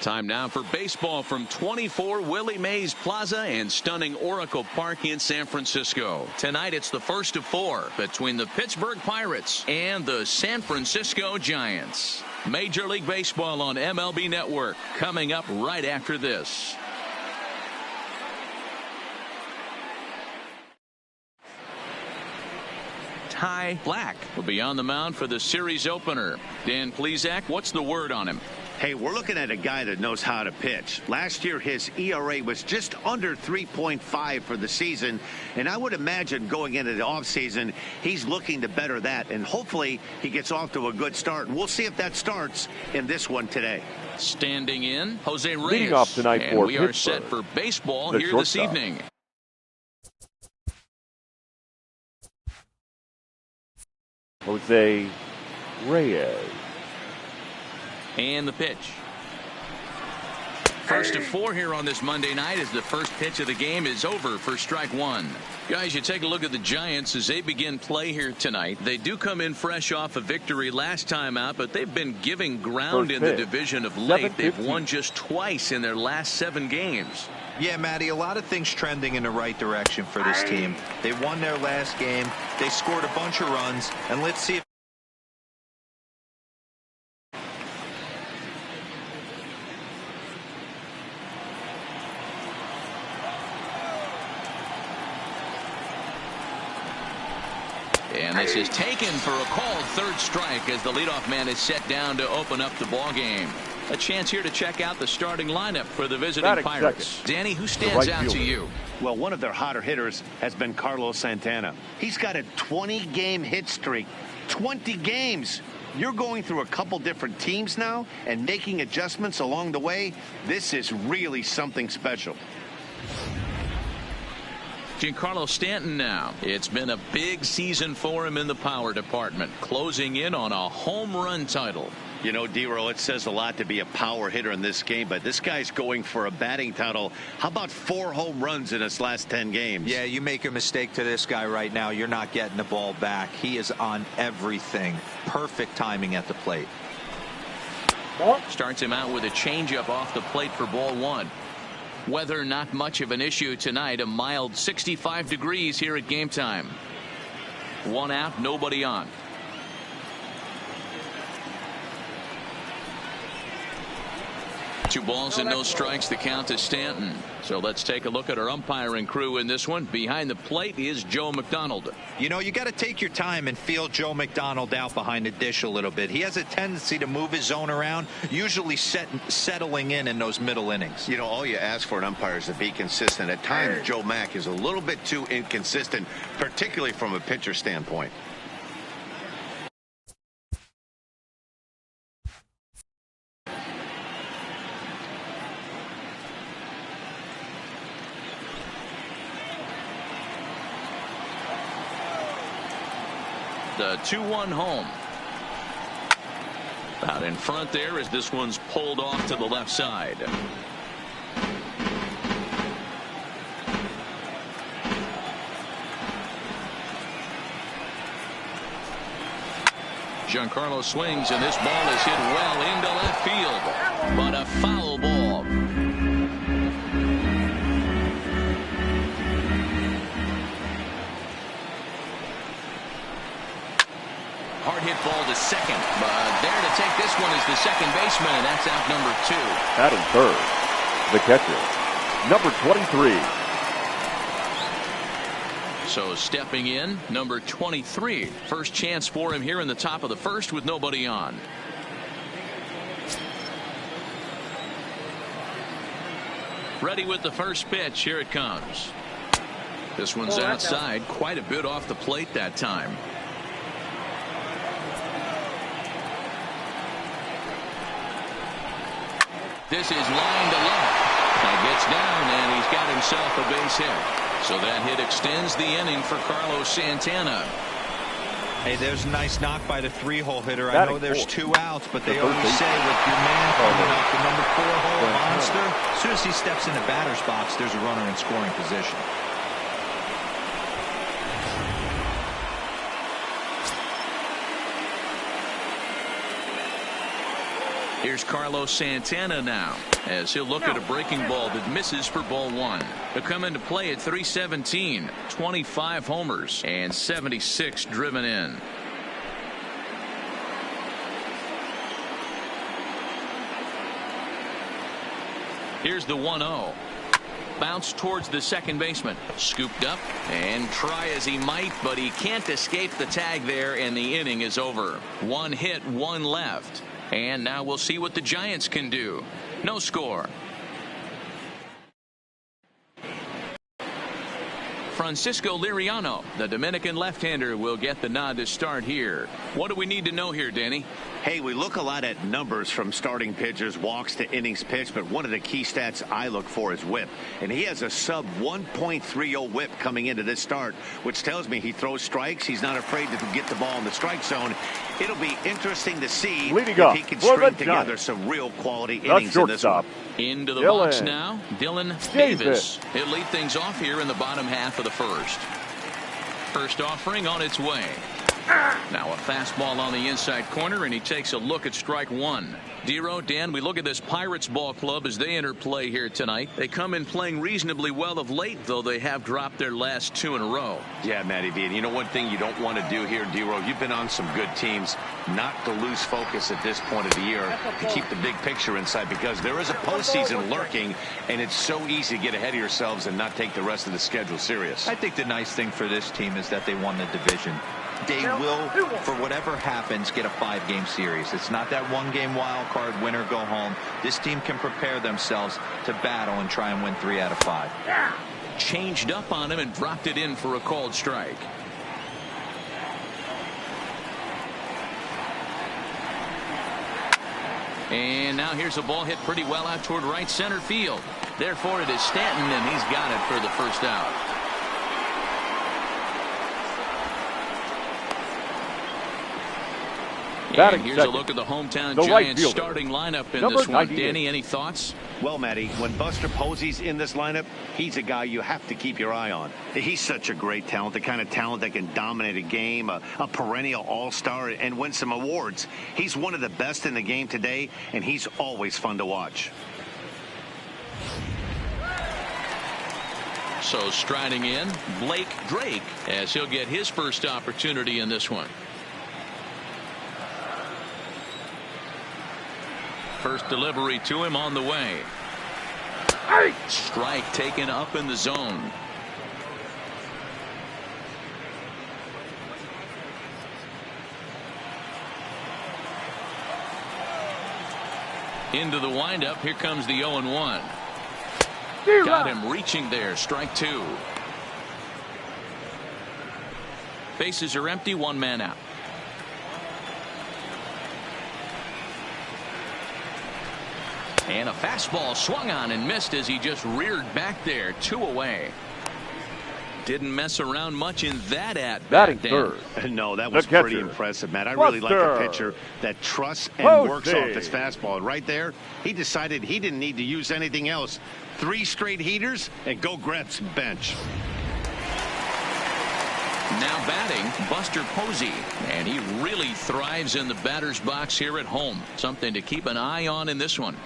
Time now for baseball from 24 Willie Mays Plaza and stunning Oracle Park in San Francisco. Tonight it's the first of 4 between the Pittsburgh Pirates and the San Francisco Giants. Major League Baseball on MLB Network coming up right after this. Ty Black will be on the mound for the series opener. Dan Plesac, what's the word on him? Hey, we're looking at a guy that knows how to pitch. Last year, his ERA was just under 3.5 for the season, and I would imagine going into the offseason, he's looking to better that, and hopefully he gets off to a good start. And we'll see if that starts in this one today. Standing in, Jose Reyes. Leading off tonight and for we Pittsburgh, are set for baseball the here shortstop. this evening. Jose Reyes. And the pitch. First of 4 here on this Monday night as the first pitch of the game is over for strike 1. Guys, you take a look at the Giants as they begin play here tonight. They do come in fresh off a victory last time out, but they've been giving ground in the division of late. They've won just twice in their last 7 games. Yeah, Matty, a lot of things trending in the right direction for this team. They won their last game. They scored a bunch of runs, and let's see if and this is taken for a called third strike as the leadoff man is set down to open up the ball game. A chance here to check out the starting lineup for the visiting Pirates. Danny, who stands out to you? Well, one of their hotter hitters has been Carlos Santana. He's got a 20-game hit streak. 20 games. You're going through a couple different teams now and making adjustments along the way. This is really something special. Giancarlo Stanton now. It's been a big season for him in the power department, closing in on a home run title. You know, D-Roll, it says a lot to be a power hitter in this game, but this guy's going for a batting title. How about 4 home runs in his last 10 games? Yeah, you make a mistake to this guy right now, you're not getting the ball back. He is on everything. Perfect timing at the plate. Starts him out with a changeup off the plate for ball 1. Weather not much of an issue tonight. A mild 65 degrees here at game time. 1 out, nobody on. 2 balls and no strikes. The count to Stanton. So let's take a look at our umpiring crew in this one. Behind the plate is Joe McDonald. You know, you got to take your time and feel Joe McDonald out behind the dish a little bit. He has a tendency to move his zone around, usually settling in those middle innings. You know, all you ask for an umpire is to be consistent. At times, Joe Mack is a little bit too inconsistent, particularly from a pitcher standpoint. The 2-1 home. Out in front there as this one's pulled off to the left side. Giancarlo swings and this ball is hit well into left field, but a foul ball. Hard hit ball to second, but there to take this one is the second baseman, and that's out number 2. Batting third, the catcher, number 23. So stepping in, number 23. First chance for him here in the top of the first with nobody on. Ready with the first pitch. Here it comes. This one's outside, quite a bit off the plate that time. This is line to left. That gets down, and he's got himself a base hit. So that hit extends the inning for Carlos Santana. Hey, there's a nice knock by the 3-hole hitter. I know there's 2 outs, but they always say with your man coming up, the number 4-hole monster, as soon as he steps in the batter's box, there's a runner in scoring position. Here's Carlos Santana now, as he'll look at a breaking ball that misses for ball one. He'll come into play at 317, 25 homers, and 76 driven in. Here's the 1-0. Bounce towards the second baseman. Scooped up and try as he might, but he can't escape the tag there, and the inning is over. One hit, one left. And now we'll see what the Giants can do. No score. Francisco Liriano, the Dominican left-hander, will get the nod to start here. What do we need to know here, Danny? Hey, we look a lot at numbers from starting pitchers, walks to innings pitched, but one of the key stats I look for is whip. And he has a sub 1.30 whip coming into this start, which tells me he throws strikes. He's not afraid to get the ball in the strike zone. It'll be interesting to see if he can string together some real quality innings in this one. Into the box now, Dylan Davis. He'll lead things off here in the bottom half of the first. First offering on its way. Now a fastball on the inside corner, and he takes a look at strike one. Dero, Dan, we look at this Pirates ball club as they enter play here tonight. They come in playing reasonably well of late, though they have dropped their last two in a row. Yeah, Matty V. And you know one thing you don't want to do here, Dero, you've been on some good teams, not to lose focus at this point of the year, to keep the big picture inside, because there is a postseason lurking, and it's so easy to get ahead of yourselves and not take the rest of the schedule serious. I think the nice thing for this team is that they won the division. They will, for whatever happens, get a 5-game series. It's not that one-game wild card, win or go home. This team can prepare themselves to battle and try and win 3 out of 5. Changed up on him and dropped it in for a called strike. And now here's a ball hit pretty well out toward right center field. Therefore, it is Stanton, and he's got it for the first out. And here's a look at the hometown Giants starting lineup in this one. Danny, any thoughts? Well, Matty, when Buster Posey's in this lineup, he's a guy you have to keep your eye on. He's such a great talent, the kind of talent that can dominate a game, a perennial all-star, and win some awards. He's one of the best in the game today, and he's always fun to watch. So striding in, Blake Drake, as he'll get his first opportunity in this one. First delivery to him on the way. Strike taken up in the zone. Into the windup. Here comes the 0-1. Got him reaching there. Strike two. Bases are empty. One man out. And a fastball swung on and missed as he just reared back there. 2 away. Didn't mess around much in that at bat. No, that was pretty impressive, Matt. I really like a pitcher that trusts and works off his fastball. And right there, he decided he didn't need to use anything else. 3 straight heaters and go grab some bench. Now batting, Buster Posey, and he really thrives in the batter's box here at home. Something to keep an eye on in this one.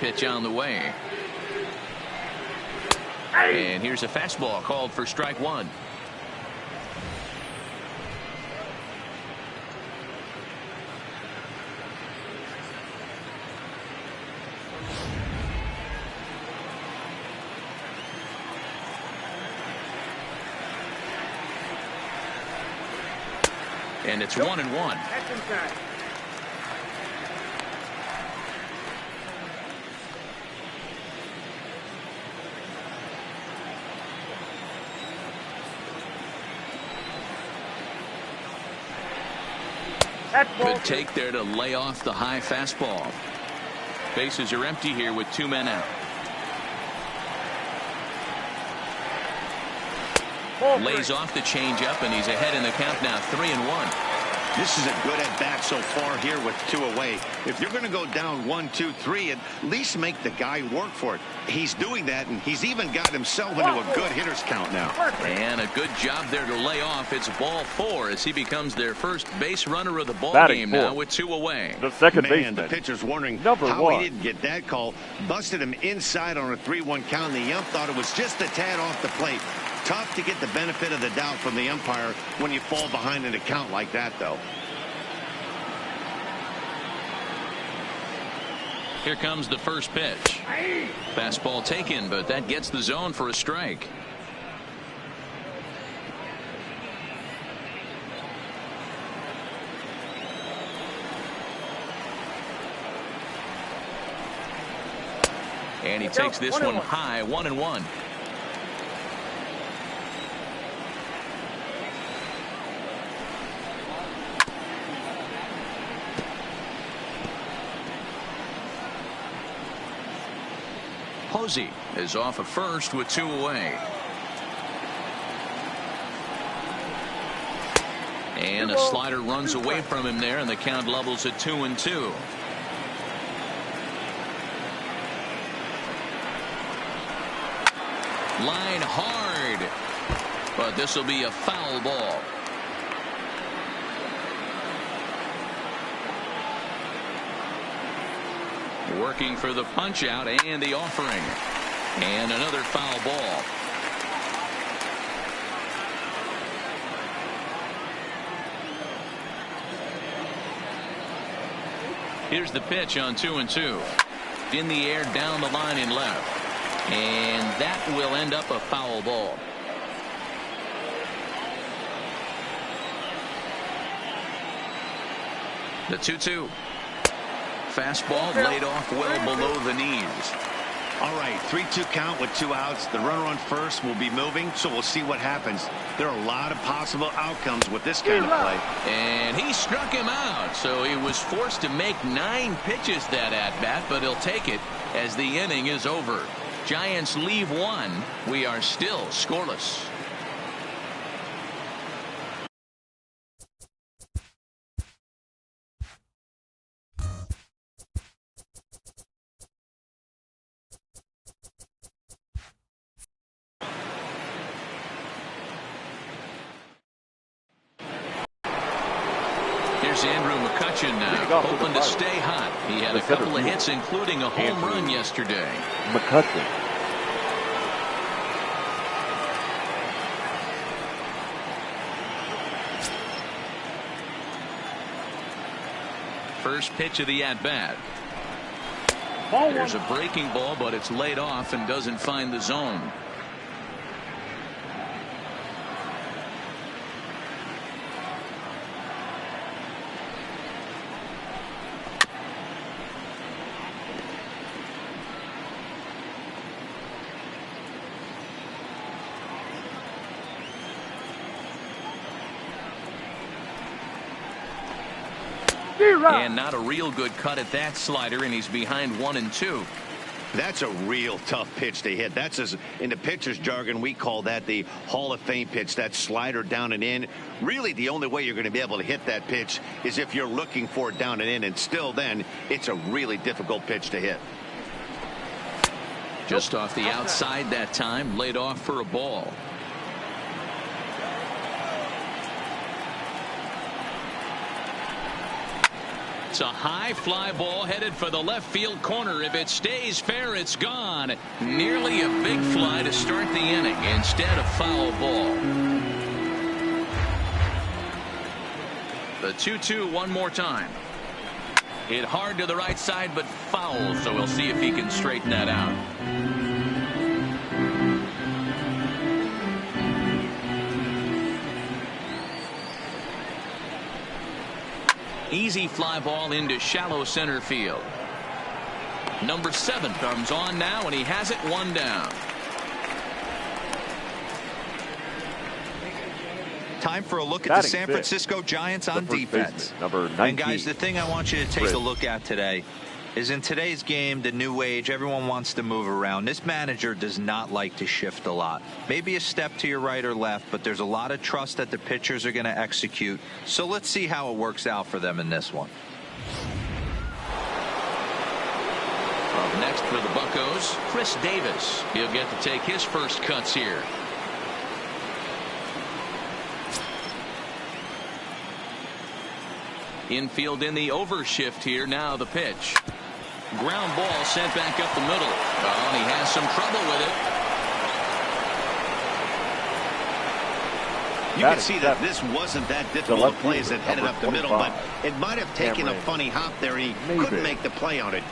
Pitch on the way. And here's a fastball called for strike one. And it's 1-1. Good take there to lay off the high fastball. Bases are empty here with 2 men out. Lays off the changeup, and he's ahead in the count now, 3-1. This is a good at-bat so far here with 2 away. If you're going to go down 1, 2, 3, at least make the guy work for it. He's doing that, and he's even got himself into a good hitter's count now. And a good job there to lay off. It's ball 4 as he becomes their first base runner of the ball game now with 2 away. The second baseman. baseman. The pitcher's wondering Number how 1. he didn't get that call. Busted him inside on a 3-1 count, and the ump thought it was just a tad off the plate. Tough to get the benefit of the doubt from the umpire when you fall behind in a count like that, though. Here comes the first pitch. Fastball taken, but that gets the zone for a strike. And he takes this one high, 1-1. Posey is off of first with 2 away. And a slider runs away from him there, and the count levels at 2-2. Line hard, but this will be a foul ball. Working for the punch out and the offering, and another foul ball. Here's the pitch on 2-2. In the air, down the line and left, and that will end up a foul ball. The 2-2. Fastball laid off well below the knees. All right, 3-2 count with 2 outs. The runner on first will be moving, so we'll see what happens. There are a lot of possible outcomes with this kind of play. And he struck him out, so he was forced to make 9 pitches that at-bat, but he'll take it as the inning is over. Giants leave 1. We are still scoreless. Here's Andrew McCutchen now, hoping to stay hot. He had a couple of hits, including a home run yesterday. McCutchen. First pitch of the at-bat. There's a breaking ball, but it's laid off and doesn't find the zone. And not a real good cut at that slider, and he's behind 1-2. That's a real tough pitch to hit. That's, as in the pitcher's jargon, we call that the Hall of Fame pitch. That slider down and in. Really, the only way you're going to be able to hit that pitch is if you're looking for it down and in, and still then, it's a really difficult pitch to hit. Just off the outside that time, laid off for a ball. It's a high fly ball headed for the left field corner. If it stays fair, it's gone. Nearly a big fly to start the inning. Instead, a foul ball. The 2-2 one more time. Hit hard to the right side, but foul, so we'll see if he can straighten that out. Easy fly ball into shallow center field. Number 7 comes on now, and he has it 1 down. Time for a look at the San Francisco Giants on defense. Number 19. And guys, the thing I want you to take a look at today, is in today's game, the new age, everyone wants to move around. This manager does not like to shift a lot. Maybe a step to your right or left, but there's a lot of trust that the pitchers are going to execute. So let's see how it works out for them in this one. Up next for the Buccos, Chris Davis. He'll get to take his first cuts here. Infield in the overshift here. Now the pitch. Ground ball sent back up the middle. Oh, and he has some trouble with it. You can see that this wasn't that difficult a play as it headed up the middle, but it might have taken a funny hop there, and he couldn't make the play on it.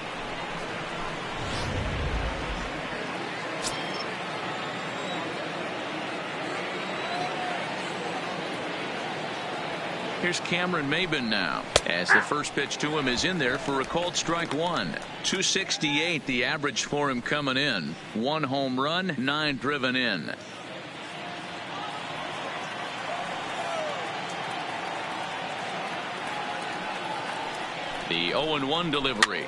Here's Cameron Maben now, as the first pitch to him is in there for a called strike one. 268 the average for him coming in. 1 home run, 9 driven in. The 0-1 delivery.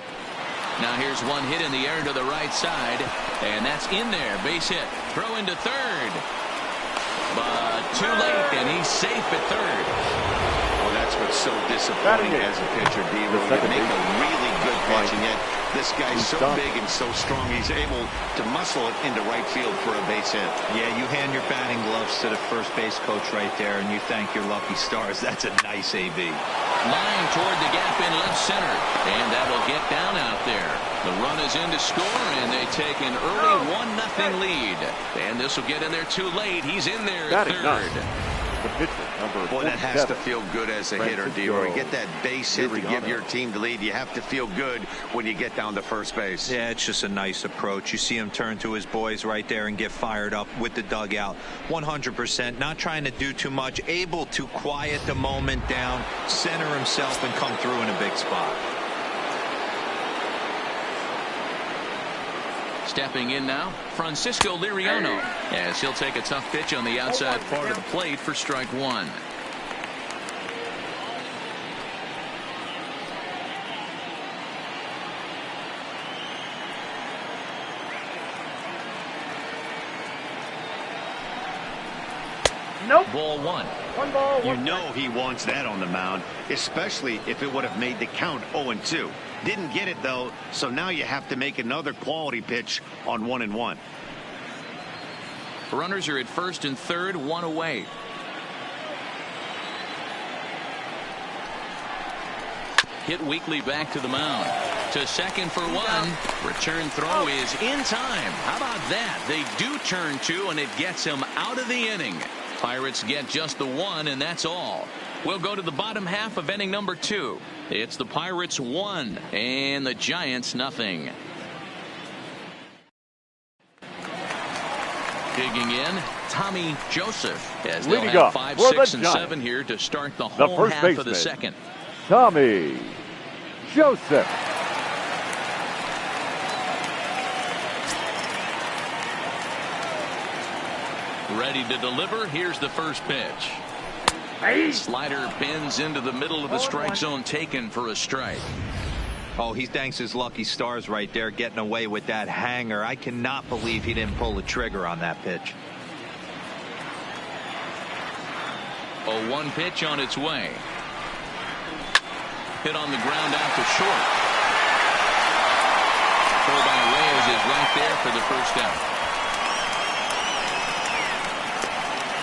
Now here's one hit in the air to the right side, and that's in there. Base hit. Throw into third. But too late, and he's safe at third. That's what's so disappointing as a pitcher, D-Roy. You make a really good pitch, and yet this guy's so big and so strong, he's able to muscle it into right field for a base hit. Yeah, you hand your batting gloves to the first base coach right there, and you thank your lucky stars. That's a nice AB. Line toward the gap in left center, and that'll get down out there. The run is in to score, and they take an early 1-0 lead. And this will get in there too late. He's in there at third. The pitcher, number Boy, that has to feel good as a hitter, D-Roy. Get that base hit to give your team the lead. You have to feel good when you get down to first base. Yeah, it's just a nice approach. You see him turn to his boys right there and get fired up with the dugout. 100%, not trying to do too much, able to quiet the moment down, center himself, and come through in a big spot. Stepping in now, Francisco Liriano, as he'll take a tough pitch on the outside part of the plate for strike one. Nope. Ball one. One ball. You know he wants that on the mound, especially if it would have made the count 0-2. Didn't get it, though, so now you have to make another quality pitch on 1-1. Runners are at first and third, 1 away. Hit weakly back to the mound. To second for one. Return throw is in time. How about that? They do turn two, and it gets him out of the inning. Pirates get just the one, and that's all. We'll go to the bottom half of inning number 2. It's the Pirates 1 and the Giants nothing. Digging in, Tommy Joseph, as they'll have 5, 6, and 7 here to start the home half of the second. Tommy Joseph. Ready to deliver. Here's the first pitch. Slider bends into the middle of the strike zone, taken for a strike. Oh, he thanks his lucky stars right there, getting away with that hanger. I cannot believe he didn't pull the trigger on that pitch. 0-1 pitch on its way. Hit on the ground out to short. Throw by Reyes is right there for the first out.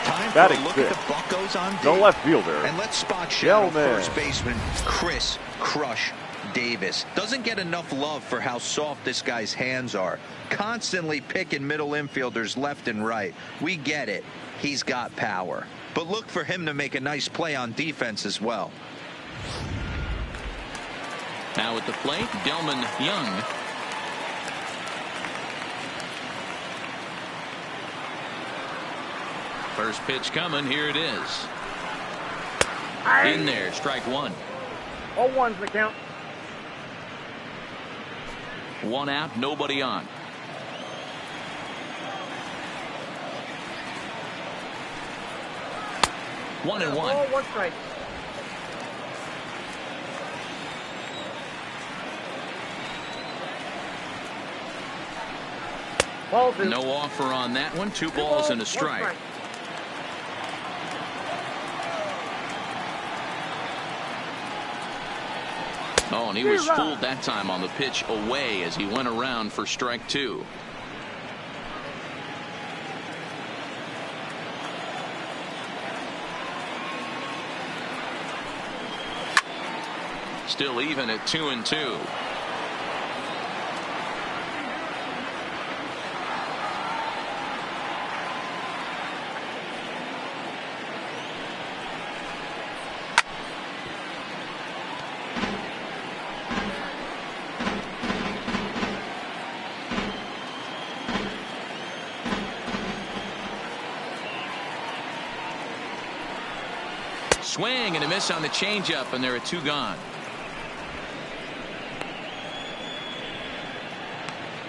Time for a look at the Buccos on D. No left fielder. And let's spot shadow first baseman Chris Crush Davis. Doesn't get enough love for how soft this guy's hands are. Constantly picking middle infielders left and right. We get it. He's got power. But look for him to make a nice play on defense as well. Now at the plate, Delman Young. First pitch coming. Here it is. In there, strike one. 0-1's the count. 1 out, nobody on. One and one. 1 strike. Ball two. No offer on that one. 2 balls and a 1 strike. Oh, and he was fooled that time on the pitch away as he went around for strike 2. Still even at 2-2. Swing and a miss on the changeup, and there are 2 gone.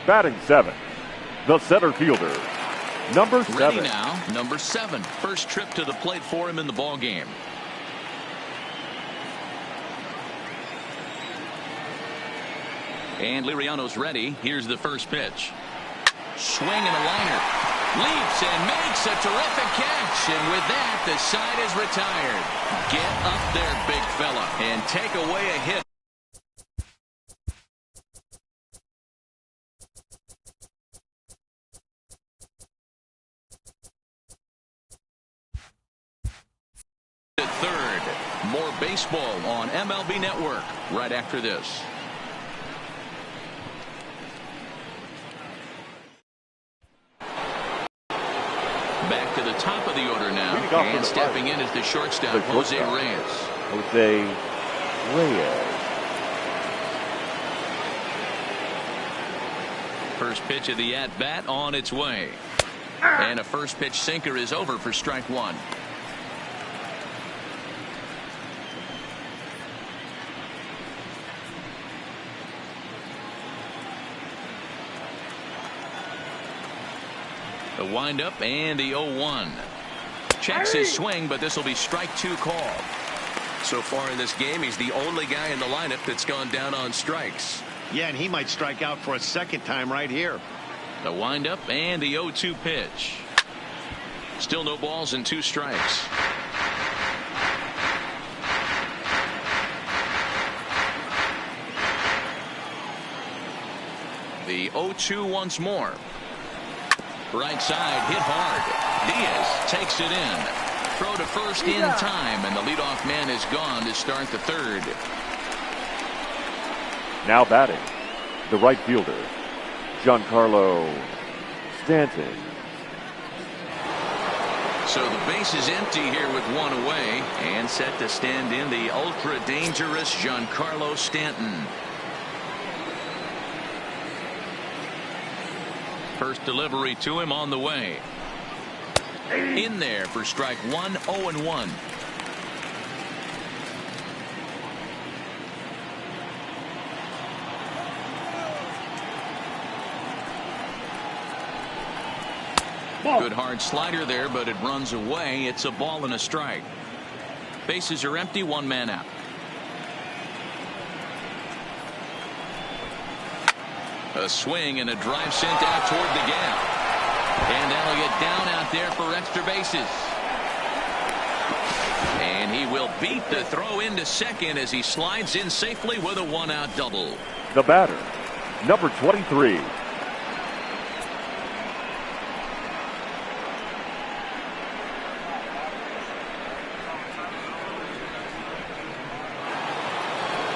Batting 7, the center fielder, number 7. Ready now, number 7. First trip to the plate for him in the ball game. And Liriano's ready. Here's the first pitch. Swing and a liner. Leaps and makes a terrific catch. And with that, the side is retired. Get up there, big fella, and take away a hit. Third. More baseball on MLB Network right after this. Back to the top of the order now, and stepping in is the shortstop, Jose Reyes. Jose Reyes. First pitch of the at-bat on its way. And a first pitch sinker is over for strike 1. The windup and the 0-1. Checks his swing, but this will be strike 2 called. So far in this game, he's the only guy in the lineup that's gone down on strikes. Yeah, and he might strike out for a second time right here. The windup and the 0-2 pitch. Still no balls and 2 strikes. The 0-2 once more. Right side hit hard. Diaz takes it in. Throw to first in time, and the leadoff man is gone to start the 3rd. Now batting, the right fielder, Giancarlo Stanton. So the base is empty here with 1 away, and set to stand in the ultra dangerous Giancarlo Stanton. First delivery to him on the way. In there for strike 1, 0-1. Good hard slider there, but it runs away. It's a ball and a strike. Bases are empty, 1 man out. A swing and a drive sent out toward the gap. And Elliott down out there for extra bases. And he will beat the throw into second as he slides in safely with a 1-out double. The batter, number 23.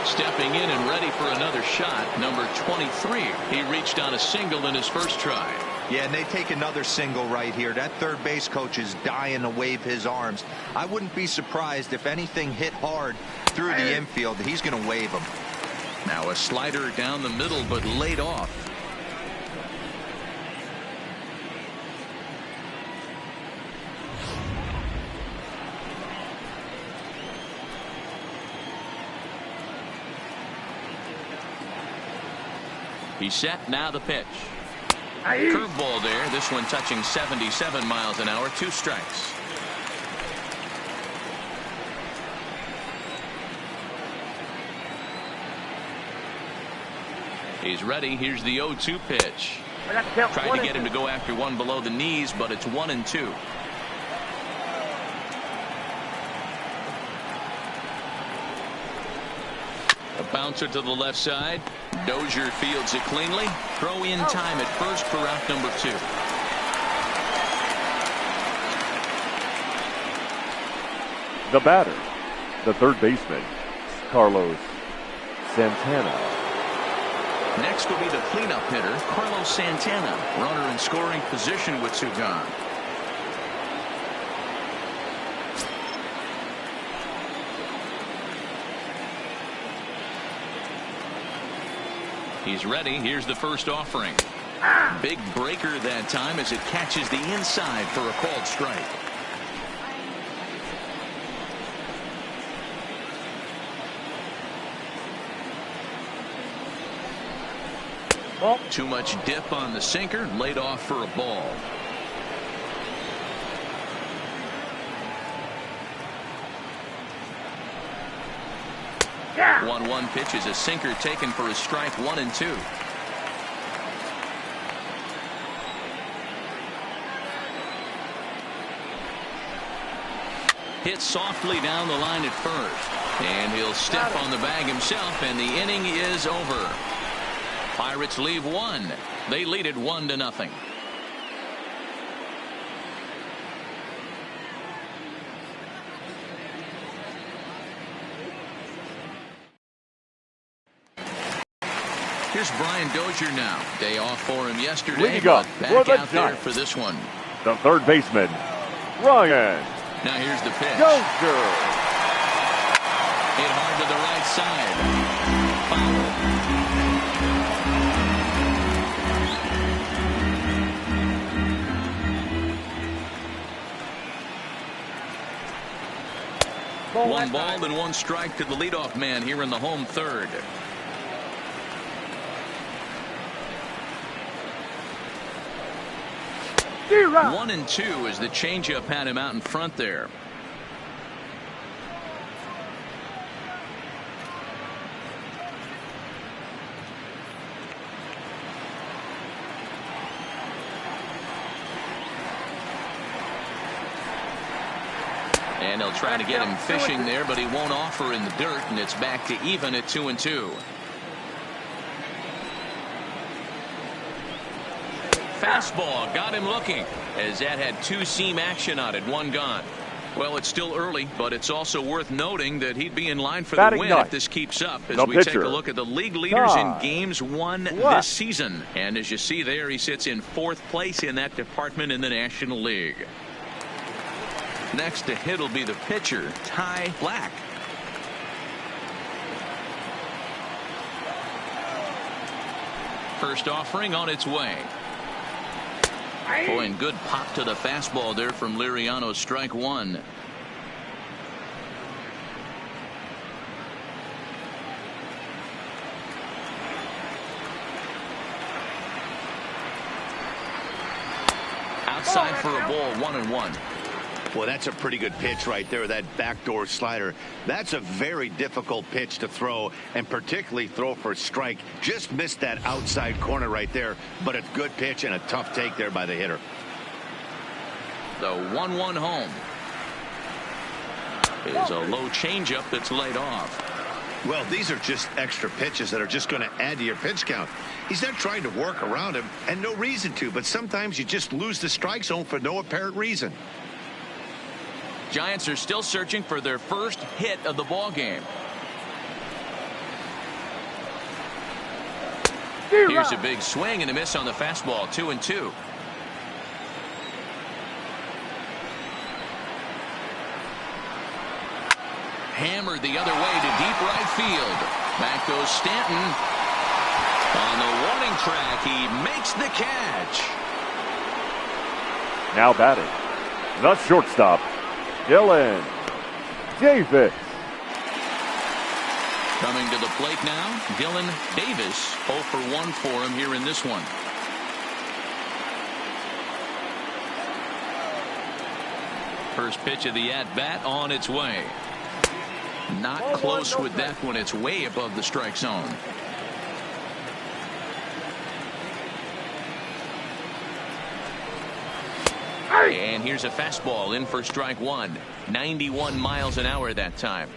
Stepping in and ready for another shot, number 23. He reached on a single in his first try. Yeah, and they take another single right here. That third base coach is dying to wave his arms. I wouldn't be surprised if anything hit hard through the infield. He's going to wave them. Now a slider down the middle, but laid off. He's set. Now the pitch. Curveball there. This one touching 77 miles an hour. 2 strikes. He's ready. Here's the 0-2 pitch. I got to count. Tried to get him to go after one below the knees, but it's 1-2. A bouncer to the left side. Dozier fields it cleanly. Throw in time at first for out number 2. The batter, the third baseman, Carlos Santana. Next will be the cleanup hitter, Carlos Santana. Runner in scoring position with 2 gone. He's ready. Here's the first offering. Big breaker that time as it catches the inside for a called strike. Too much dip on the sinker, laid off for a ball. Yeah. 1-1 pitch is a sinker taken for a strike. 1-2. Hit softly down the line at first, and he'll step on the bag himself, and the inning is over. Pirates leave 1. They lead it 1-0. Here's Brian Dozier now. Day off for him yesterday, but back out there for this one. The third baseman, Ryan. Now here's the pitch. Dozier. Hit hard to the right side. Foul. One ball and 1 strike to the leadoff man here in the home third. Zero. 1-2 as the changeup had him out in front there. And he'll try to get him fishing there, but he won't offer in the dirt, and it's back to even at 2-2. Fastball got him looking, as that had 2-seam action on it. 1 gone. Well, it's still early, but it's also worth noting that he'd be in line for the win if this keeps up, as we take a look at the league leaders in games won this season. And as you see there, he sits in 4th place in that department in the National League. Next to hit will be the pitcher, Ty Black. First offering on its way. Boy, and good pop to the fastball there from Liriano. Strike 1. Outside for a ball. 1-1. Well, that's a pretty good pitch right there, that backdoor slider. That's a very difficult pitch to throw, and particularly throw for a strike. Just missed that outside corner right there, but a good pitch and a tough take there by the hitter. The 1-1 home is a low changeup that's laid off. Well, these are just extra pitches that are just going to add to your pitch count. He's not trying to work around him, and no reason to, but sometimes you just lose the strike zone for no apparent reason. Giants are still searching for their first hit of the ball game. Here's a big swing and a miss on the fastball. 2-2. Hammered the other way to deep right field. Back goes Stanton. On the warning track, he makes the catch. Now batting, the shortstop, Dylan Davis. Coming to the plate now, Dylan Davis. 0 for 1 for him here in this one. First pitch of the at-bat on its way. Not close with that one. It's way above the strike zone. And here's a fastball in for strike one. 91 miles an hour that time.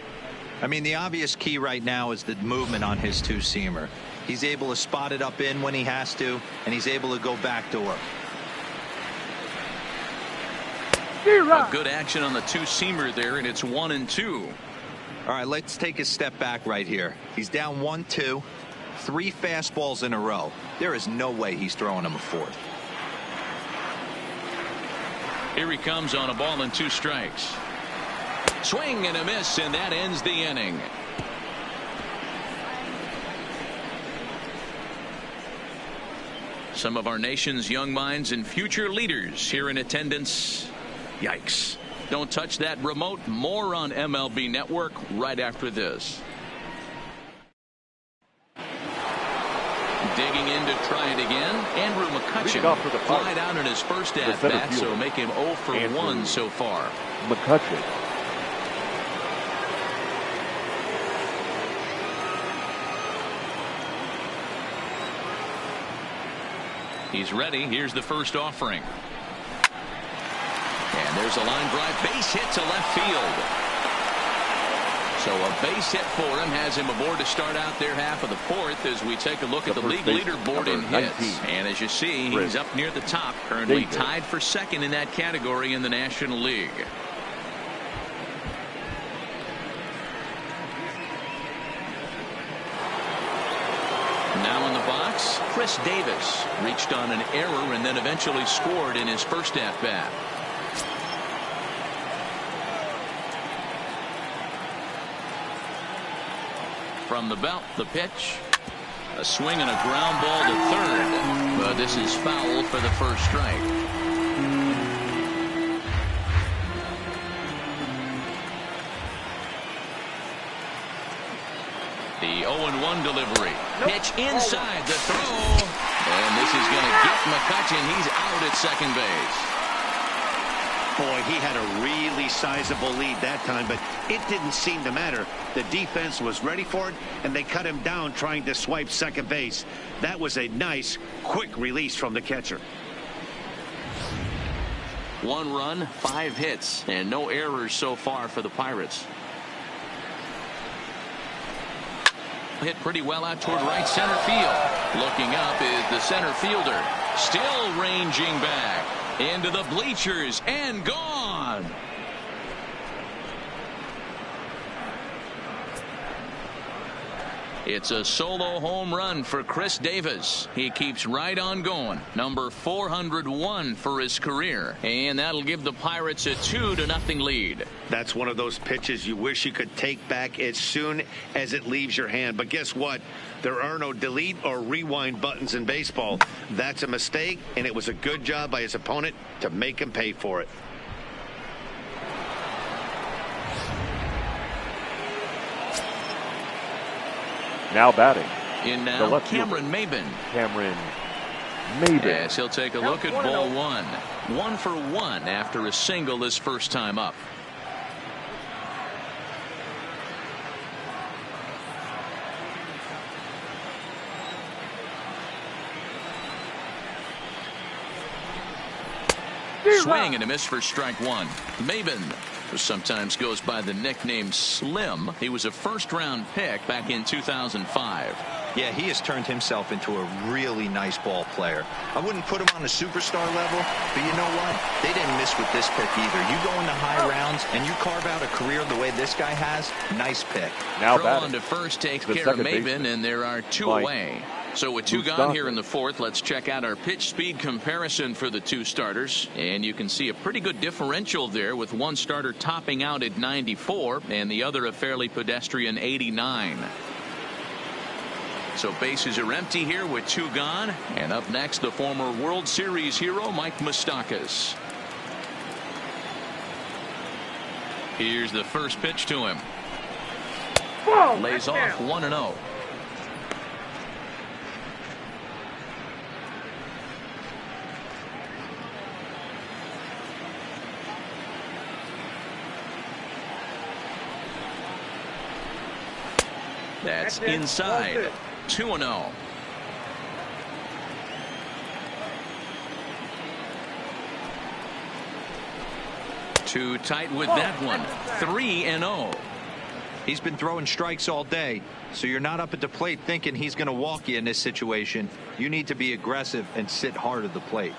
I mean, the obvious key right now is the movement on his two-seamer. He's able to spot it up in when he has to, and he's able to go backdoor. A good action on the two-seamer there, and it's 1-2. All right, let's take a step back right here. He's down 1-2, 3 fastballs in a row. There is no way he's throwing him a fourth. Here he comes on a ball and 2 strikes. Swing and a miss, and that ends the inning. Some of our nation's young minds and future leaders here in attendance. Yikes. Don't touch that remote. More on MLB Network right after this. Digging in to try it again. Andrew McCutchen flied out in his first at-bat, so make him 0 for 1 so far. McCutchen. He's ready. Here's the first offering. And there's a line drive base hit to left field. So a base hit for him has him aboard to start out their half of the fourth as we take a look at the league leaderboard in hits. And as you see, he's up near the top, currently tied for second in that category in the National League. Now in the box, Chris Davis reached on an error and then eventually scored in his first at-bat. From the belt, the pitch. A swing and a ground ball to third. But this is foul for the first strike. The 0-1 delivery. Pitch inside the throw. And this is going to get McCutchen. He's out at second base. Boy, he had a really sizable lead that time, but it didn't seem to matter. The defense was ready for it, and they cut him down trying to swipe second base. That was a nice, quick release from the catcher. 1 run, 5 hits, and no errors so far for the Pirates. Hit pretty well out toward right center field. Looking up is the center fielder. Still ranging back. Into the bleachers and gone. It's a solo home run for Chris Davis. He keeps right on going. Number 401 for his career. And that'll give the Pirates a 2-0 lead. That's one of those pitches you wish you could take back as soon as it leaves your hand. But guess what? There are no delete or rewind buttons in baseball. That's a mistake, and it was a good job by his opponent to make him pay for it. Now batting. In now, Cameron Maybin. Yes, he'll take a look at ball 1. 1 for 1 after a single his first time up. Swing and a miss for strike 1. Maybin, who sometimes goes by the nickname Slim. He was a first-round pick back in 2005. Yeah, he has turned himself into a really nice ball player. I wouldn't put him on a superstar level, but you know what? They didn't miss with this pick either. You go into high rounds and you carve out a career the way this guy has. Nice pick. Now throw on to first takes care of Maybin, and there are 2 away. So with 2 gone here in the fourth, let's check out our pitch speed comparison for the 2 starters. And you can see a pretty good differential there with one starter topping out at 94 and the other a fairly pedestrian 89. So bases are empty here with 2 gone. And up next, the former World Series hero, Mike Moustakas. Here's the first pitch to him. Lays off 1-0. That's inside. 2-0. Too tight with that one. 3-0. He's been throwing strikes all day, so you're not up at the plate thinking he's going to walk you in this situation. You need to be aggressive and sit hard at the plate.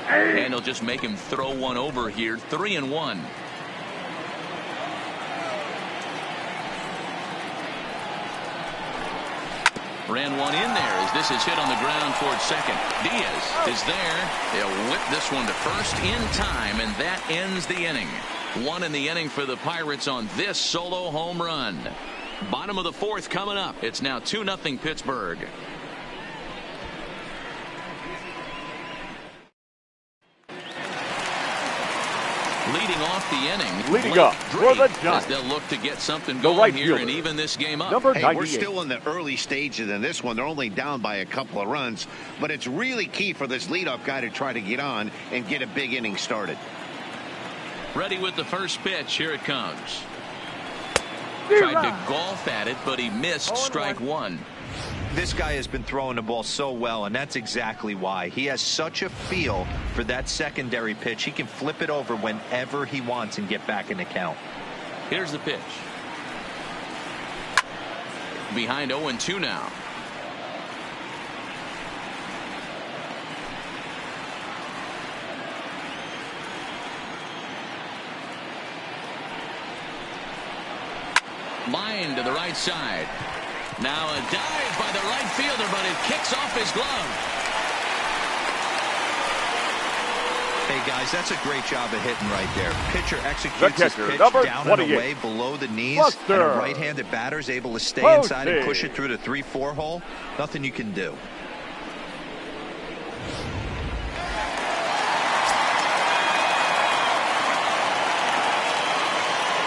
And he'll just make him throw one over here. 3-1. Ran one in there as this is hit on the ground towards second. Diaz is there. They'll whip this one to first in time, and that ends the inning. One in the inning for the Pirates on this solo home run. Bottom of the fourth coming up. It's now 2-0 Pittsburgh. Leading off the inning, leading up for the Giants, as they'll look to get something going here and even this game up. Hey, we're still in the early stages in this one. They're only down by a couple of runs, but it's really key for this leadoff guy to try to get on and get a big inning started. Ready with the first pitch. Here it comes. Tried to golf at it, but he missed. Strike one. This guy has been throwing the ball so well, and that's exactly why. He has such a feel for that secondary pitch. He can flip it over whenever he wants and get back in the count. Here's the pitch. Behind 0-2 now. Line to the right side. Now a dive by the right fielder, but it kicks off his glove. Hey, guys, that's a great job of hitting right there. Pitcher executes his pitch down and away below the knees, and a right-handed batter is able to stay inside and push it through the 3-4 hole. Nothing you can do.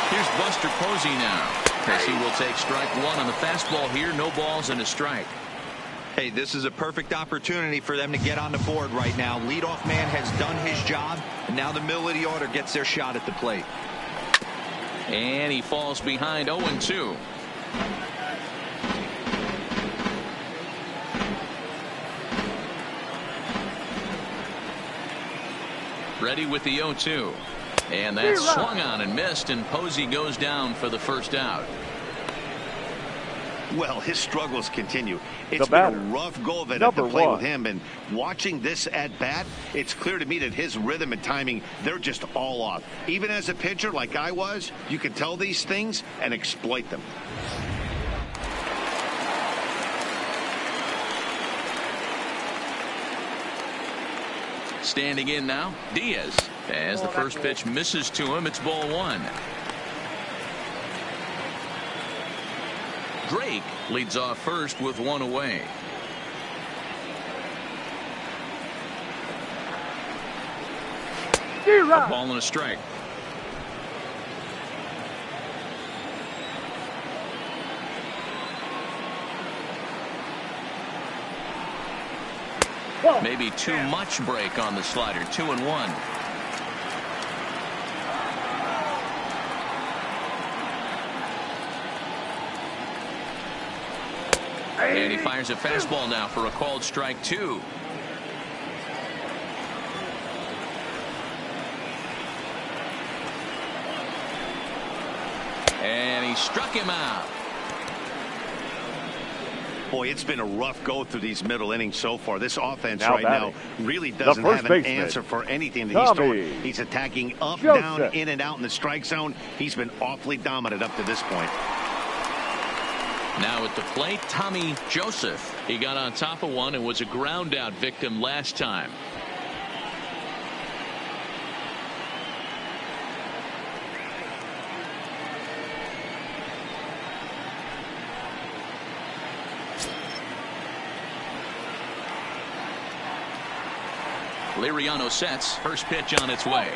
Here's Buster Posey now, as he will take strike one on the fastball here. No balls and a strike. Hey, this is a perfect opportunity for them to get on the board right now. Leadoff man has done his job, and now the middle of the order gets their shot at the plate. And he falls behind 0-2. Ready with the 0-2. And that swung on and missed, and Posey goes down for the first out. Well, his struggles continue. It's been a rough go of it at the plate with him, and watching this at bat, it's clear to me that his rhythm and timing, they're just all off. Even as a pitcher like I was, you can tell these things and exploit them. Standing in now, Diaz. As the first pitch misses to him, it's ball one. Drake leads off first with one away. A ball and a strike. Maybe too much break on the slider. 2-1. And he fires a fastball now for a called strike two. And he struck him out. Boy, it's been a rough go through these middle innings so far. This offense now really doesn't have an answer for anything that he's throwing. He's attacking up, down, in and out in the strike zone. He's been awfully dominant up to this point. Now at the plate, Tommy Joseph. He got on top of one and was a ground out victim last time. Liriano sets. First pitch on its way.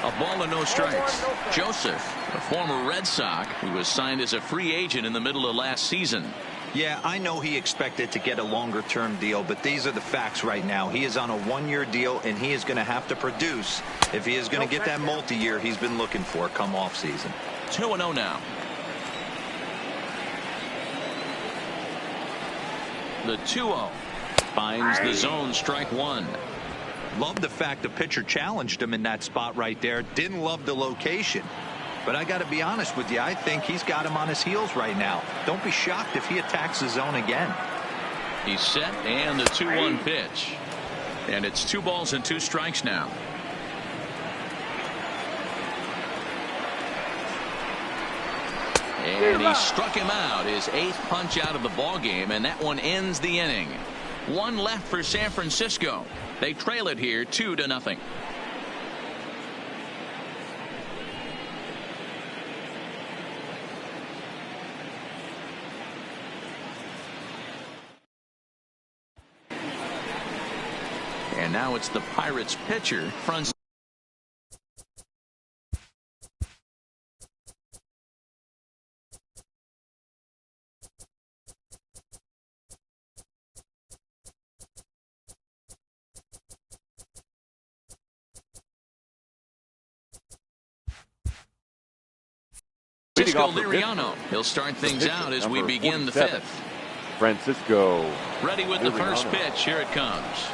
A ball and no strikes. Joseph, a former Red Sox who was signed as a free agent in the middle of last season. Yeah, I know he expected to get a longer-term deal, but these are the facts right now. He is on a one-year deal, and he is going to have to produce if he is going to get that multi-year he's been looking for come off-season. 2-0 now. The 2-0. Finds the zone, strike one. Love the fact the pitcher challenged him in that spot right there. Didn't love the location. But I got to be honest with you, I think he's got him on his heels right now. Don't be shocked if he attacks the zone again. He's set, and the 2-1 pitch. And it's 2 balls and 2 strikes now. And he struck him out, his 8th punch out of the ball game, and that one ends the inning. 1 left for San Francisco. They trail it here 2-0. And now it's the Pirates pitcher, Francisco. Liriano. He'll start things out as we begin the 5th. Francisco. Ready with the first pitch. Here it comes.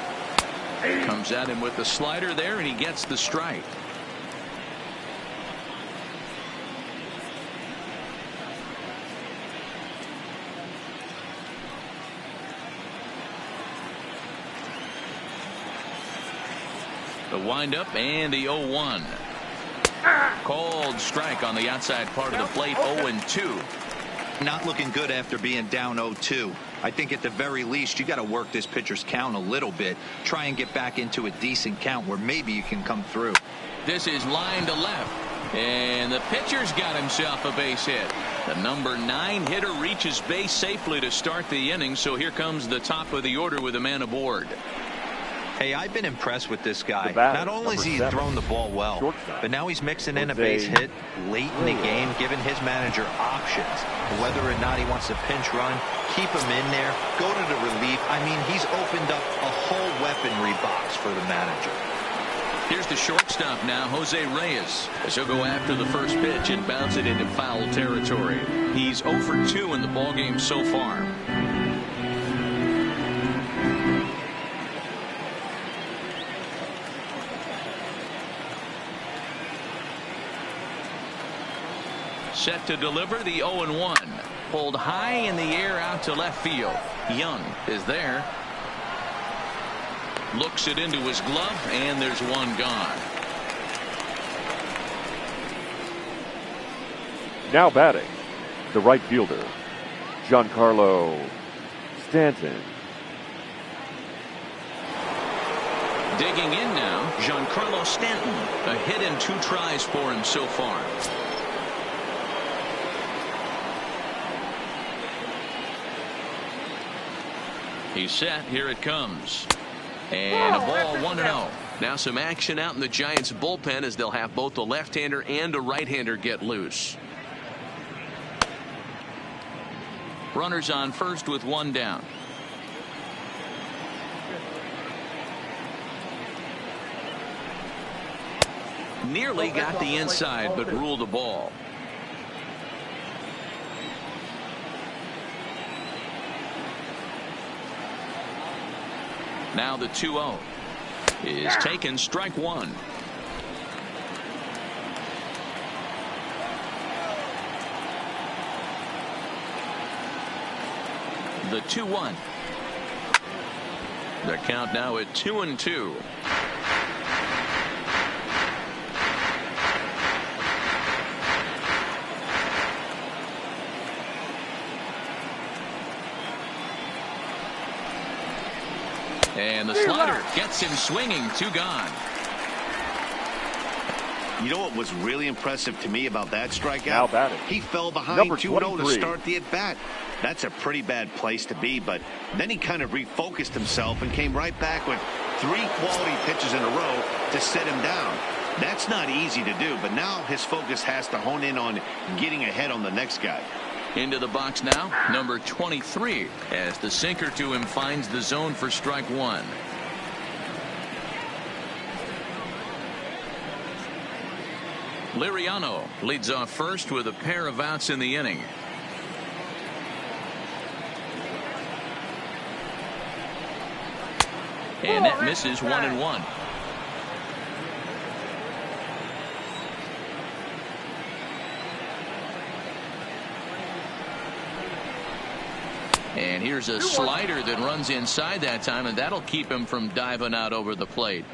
Comes at him with the slider there, and he gets the strike. The windup and the 0-1. Called strike on the outside part of the plate. 0-2. Not looking good after being down 0-2. I think at the very least you got to work this pitcher's count a little bit. Try and get back into a decent count where maybe you can come through. This is line to left, and the pitcher's got himself a base hit. The number 9 hitter reaches base safely to start the inning, so here comes the top of the order with a man aboard. Hey, I've been impressed with this guy. Not only has he thrown the ball well, but now he's mixing in a base hit late in the game, giving his manager options. Whether or not he wants to pinch run, keep him in there, go to the relief. I mean, he's opened up a whole weaponry box for the manager. Here's the shortstop now, Jose Reyes, as he'll go after the first pitch and bounce it into foul territory. He's 0 for 2 in the ballgame so far. Set to deliver the 0-1. Pulled high in the air out to left field. Young is there. Looks it into his glove, and there's one gone. Now batting, the right fielder, Giancarlo Stanton. Digging in now, Giancarlo Stanton. A hit and 2 tries for him so far. He's set. Here it comes. And a ball 1-0. Now some action out in the Giants bullpen as they'll have both a left-hander and a right-hander get loose. Runners on first with 1 down. Nearly got the inside, but ruled the ball. Now the 2-0 is taken, strike 1. The 2-1. The count now at 2-2. And the slider gets him swinging. 2 gone. You know what was really impressive to me about that strikeout? He fell behind 2-0 to start the at-bat. That's a pretty bad place to be, but then he kind of refocused himself and came right back with 3 quality pitches in a row to set him down. That's not easy to do, but now his focus has to hone in on getting ahead on the next guy. Into the box now, number 23, as the sinker to him finds the zone for strike 1. Liriano leads off first with a pair of outs in the inning. And that misses 1-1. And here's a slider that runs inside that time, and that'll keep him from diving out over the plate.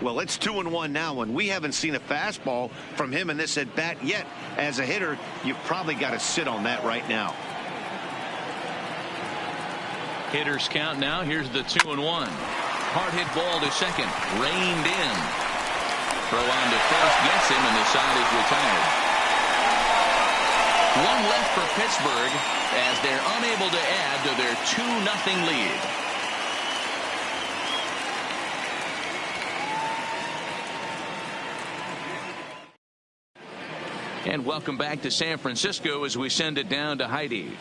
Well, it's 2-1 now, and we haven't seen a fastball from him in this at bat yet. As a hitter, you've probably got to sit on that right now. Hitters count now. Here's the 2-1. Hard hit ball to second. Reined in. Throw on to first. Gets him, and the side is retired. One left for Pittsburgh as they're unable to add to their 2-0 lead. And welcome back to San Francisco as we send it down to Heidi.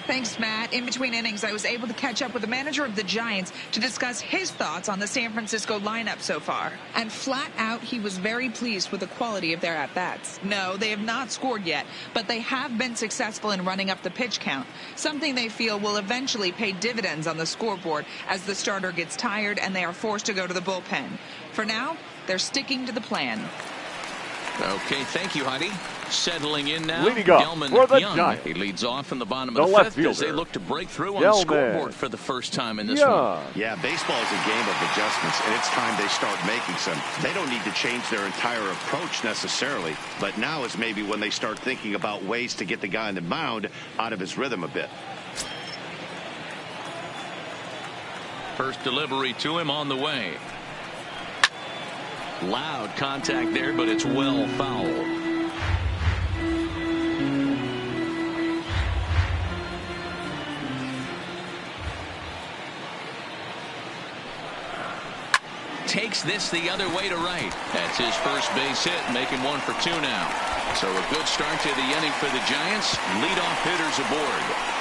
Thanks, Matt. In between innings, I was able to catch up with the manager of the Giants to discuss his thoughts on the San Francisco lineup so far. And flat out, he was very pleased with the quality of their at-bats. No, they have not scored yet, but they have been successful in running up the pitch count, something they feel will eventually pay dividends on the scoreboard as the starter gets tired and they are forced to go to the bullpen. For now, they're sticking to the plan. Okay, thank you, Heidi. Settling in now, leading off Gelman for the Young. Giants. He leads off in the bottom of the left fifth as they fielder, look to break through on Gelman. the scoreboard for the first time in this one. Yeah, baseball is a game of adjustments, and it's time they start making some. They don't need to change their entire approach necessarily, but now is maybe when they start thinking about ways to get the guy on the mound out of his rhythm a bit. First delivery to him on the way. Loud contact there, but it's well fouled. Takes this the other way to right. That's his first base hit, making 1 for 2 now. So a good start to the inning for the Giants. Leadoff hitters aboard.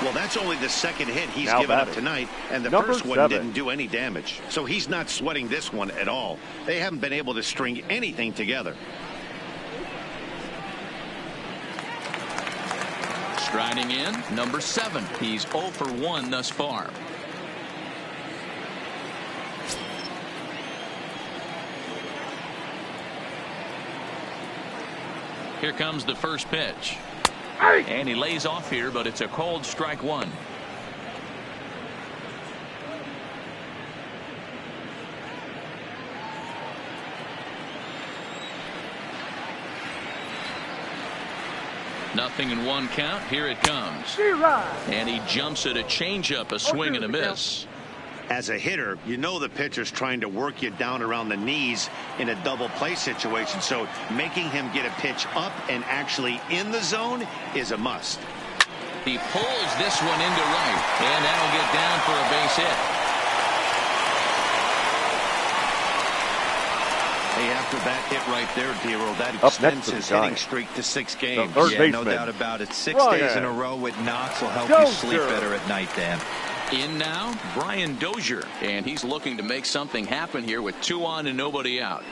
Well, that's only the second hit he's Now given up batting. tonight, and the Number first one 7. didn't do any damage. So he's not sweating this one at all. They haven't been able to string anything together. Striding in, number 7. He's 0 for 1 thus far. Here comes the first pitch. And he lays off here, but it's a cold strike 1. Nothing in 1 count. Here it comes. And he jumps at a changeup, a swing and a miss. As a hitter, you know the pitcher's trying to work you down around the knees in a double play situation, so making him get a pitch up and actually in the zone is a must. He pulls this one into right, and that'll get down for a base hit. Hey, after that hit right there, D-Roll, that Up extends next to the his hitting Giants, streak to 6 games. third Yeah, no baseman, doubt about it. 6 Ryan. days in a row with knocks will help you sleep Dozier. better at night, Dan. In now, Brian Dozier, and he's looking to make something happen here with 2 on and nobody out.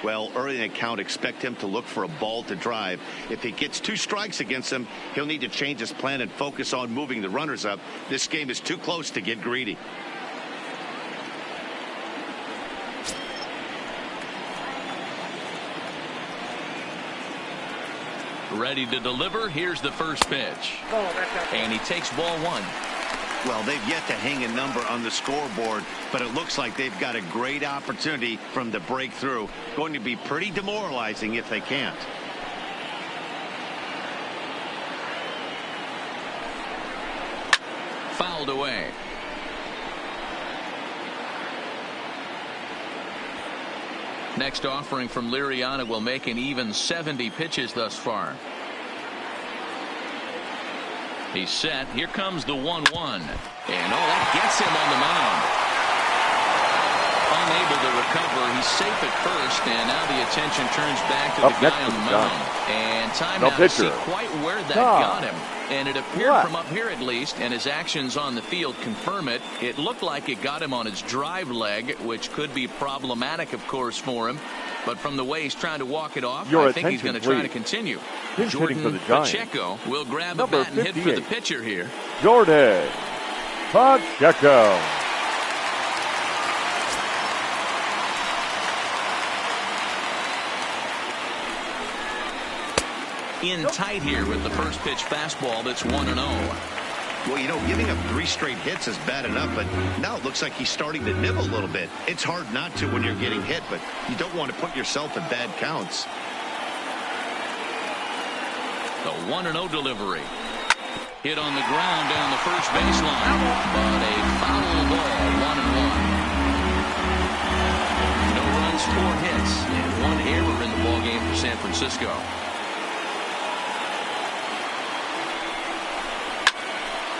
Well, early in the count, expect him to look for a ball to drive. If he gets 2 strikes against him, he'll need to change his plan and focus on moving the runners up. This game is too close to get greedy. Ready to deliver. Here's the first pitch. And he takes ball 1. Well, they've yet to hang a number on the scoreboard, but it looks like they've got a great opportunity from the breakthrough. Going to be pretty demoralizing if they can't. Fouled away. Next offering from Liriano will make an even 70 pitches thus far. He's set. Here comes the 1-1. And that gets him on the mound. Unable to recover. He's safe at first, and now the attention turns back to the guy on the mound. And timeout to see quite where that got him. And it appeared from up here at least, and his actions on the field confirm it. It looked like it got him on his drive leg, which could be problematic, of course, for him. But from the way he's trying to walk it off, I think he's going to try to continue. Jordan Pacheco will grab a bat and hit for the pitcher here. Jordan Pacheco. In tight here with the first pitch fastball that's 1-0. Well, you know, giving up 3 straight hits is bad enough, but now it looks like he's starting to nibble a little bit. It's hard not to when you're getting hit, but you don't want to put yourself in bad counts. The 1-0 delivery. Hit on the ground down the first baseline, but a foul ball, 1-1. No runs, 4 hits, and 1 error in the ballgame for San Francisco.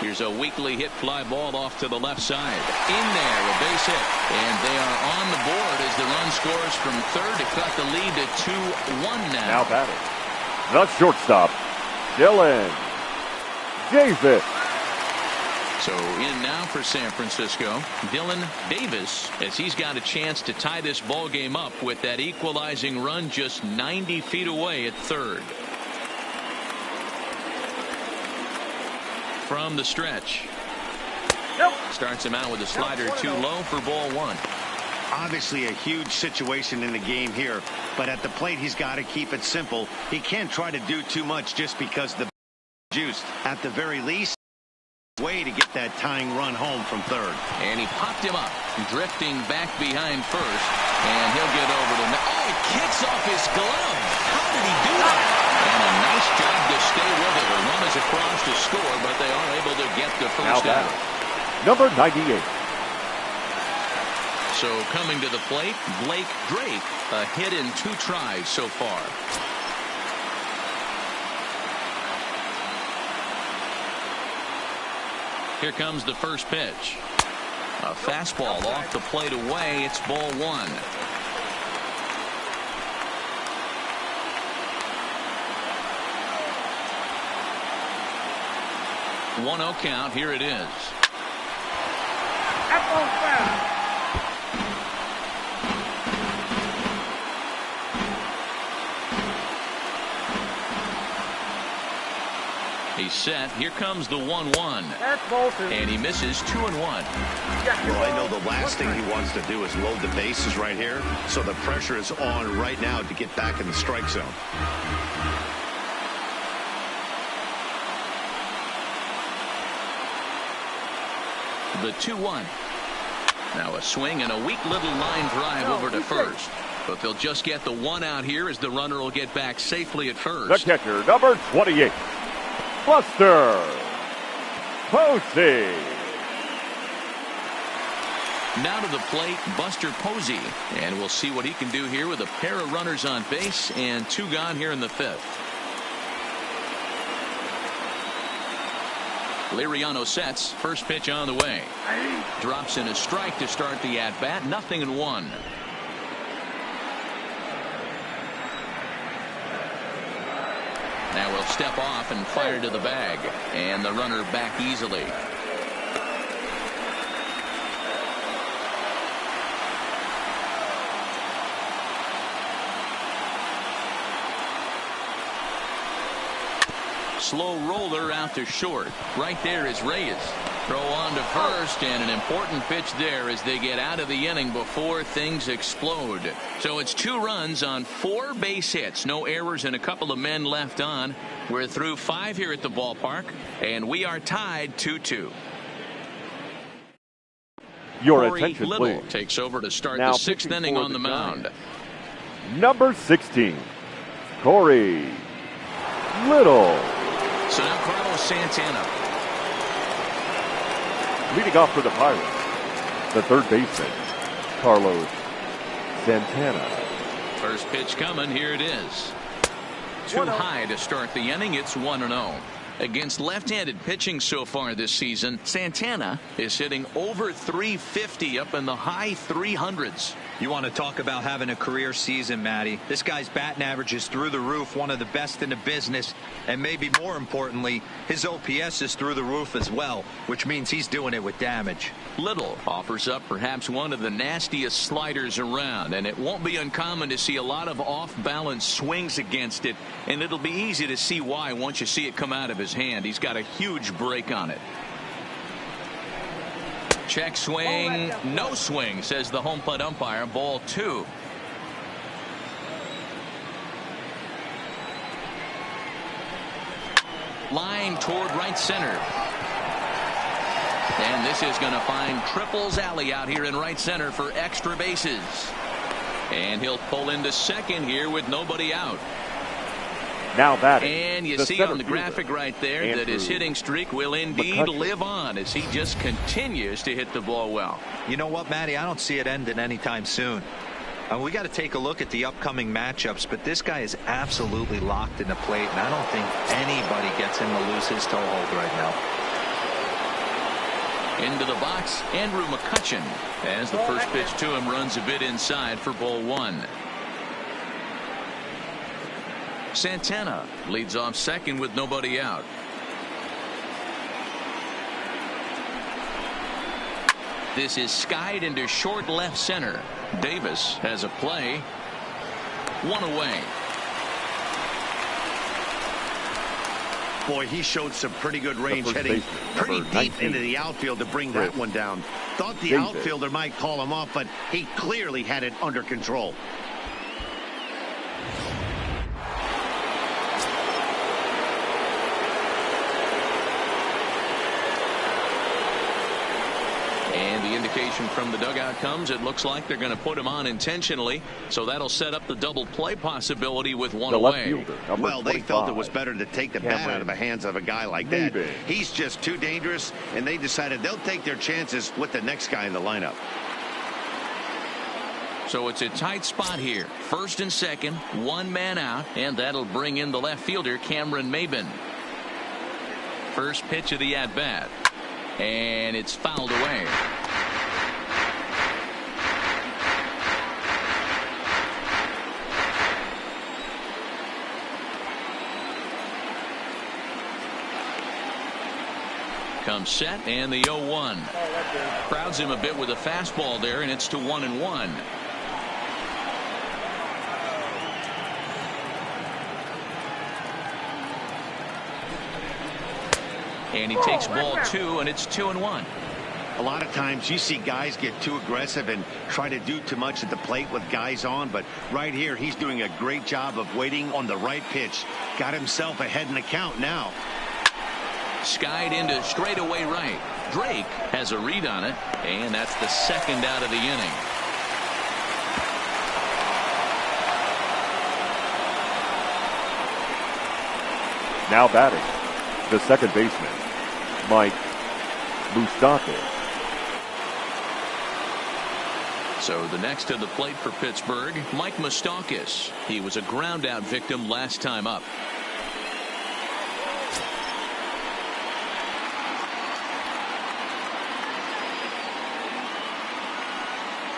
Here's a weakly hit fly ball off to the left side. In there, a base hit. And they are on the board as the run scores from third to cut the lead to 2-1 now. Now batting. The shortstop, Dylan Davis. So in now for San Francisco, Dylan Davis, as he's got a chance to tie this ball game up with that equalizing run just 90 feet away at third. From the stretch. Starts him out with a slider too low for ball 1. Obviously a huge situation in the game here, but at the plate he's got to keep it simple. He can't try to do too much just because the juice. At the very least, way to get that tying run home from third. And he popped him up, drifting back behind first, and he'll get over to... Oh, he kicks off his glove. How did he do that? And a nice job to stay with it. A run is across to score, but they are able to get the first out. Number 98. So coming to the plate, Blake Drake, a hit in 2 tries so far. Here comes the first pitch. A fastball off the plate away. It's ball 1. 1-0 count. Here it is. He's set. Here comes the 1-1. And he misses 2-1. Well, I know the last thing he wants to do is load the bases right here. So the pressure is on right now to get back in the strike zone. The 2-1. Now a swing and a weak little line drive over to first. But they'll just get the 1 out here as the runner will get back safely at first. The catcher, number 28. Buster Posey. Now to the plate, Buster Posey. And we'll see what he can do here with a pair of runners on base and 2 gone here in the 5th. Liriano sets. First pitch on the way. Drops in a strike to start the at-bat. 0-1. Now we'll step off and fire to the bag. And the runner back easily. Slow roller out to short. Right there is Reyes. Throw on to first, and an important pitch there as they get out of the inning before things explode. So it's 2 runs on 4 base hits. No errors and a couple of men left on. We're through 5 here at the ballpark, and we are tied 2-2. Your Corey attention, Little please. takes over to start Now the 6th inning on the mound. Number 16, Corey Little. So now Carlos Santana. Leading off for the Pirates, the third baseman, Carlos Santana. First pitch coming. Here it is. Too high to start the inning. It's 1-0. Against left-handed pitching so far this season, Santana is hitting over 350 up in the high 300s. You want to talk about having a career season, Matty. This guy's batting average is through the roof, one of the best in the business, and maybe more importantly, his OPS is through the roof as well, which means he's doing it with damage. Little offers up perhaps one of the nastiest sliders around, and it won't be uncommon to see a lot of off-balance swings against it, and it'll be easy to see why once you see it come out of his hand. He's got a huge break on it. Check swing, no swing, says the home plate umpire. Ball 2. Line toward right center. And this is going to find Triples Alley out here in right center for extra bases. And he'll pull into second here with nobody out. Now that and you see on the graphic right there that his hitting streak will indeed live on as he just continues to hit the ball well. You know what, Matty? I don't see it ending anytime soon. We got to take a look at the upcoming matchups, but this guy is absolutely locked in the plate, and I don't think anybody gets him to lose his toehold right now. Into the box, Andrew McCutcheon, as the first pitch to him runs a bit inside for ball 1. Santana leads off second with nobody out. This is skied into short left center. Davis has a play. 1 away. Boy, he showed some pretty good range heading pretty deep into the outfield to bring that one down. Thought the outfielder might call him off, but he clearly had it under control. Indication from the dugout comes. It looks like they're going to put him on intentionally, so that'll set up the double play possibility with 1 away. Well, they felt it was better to take the bat out of the hands of a guy like that. He's just too dangerous, and they decided they'll take their chances with the next guy in the lineup. So it's a tight spot here. First and second, 1 man out, and that'll bring in the left fielder, Cameron Maybin. First pitch of the at-bat, and it's fouled away. Comes set, and the 0-1. Crowds him a bit with a fastball there, and it's to 1-1. And he takes ball 2, and it's 2-1. A lot of times you see guys get too aggressive and try to do too much at the plate with guys on, but right here he's doing a great job of waiting on the right pitch. Got himself ahead in the count now. Skied into straightaway right. Drake has a read on it, and that's the second out of the inning. Now batting, the second baseman, Mike Moustakas. So the next to the plate for Pittsburgh, Mike Moustakas. He was a ground out victim last time up.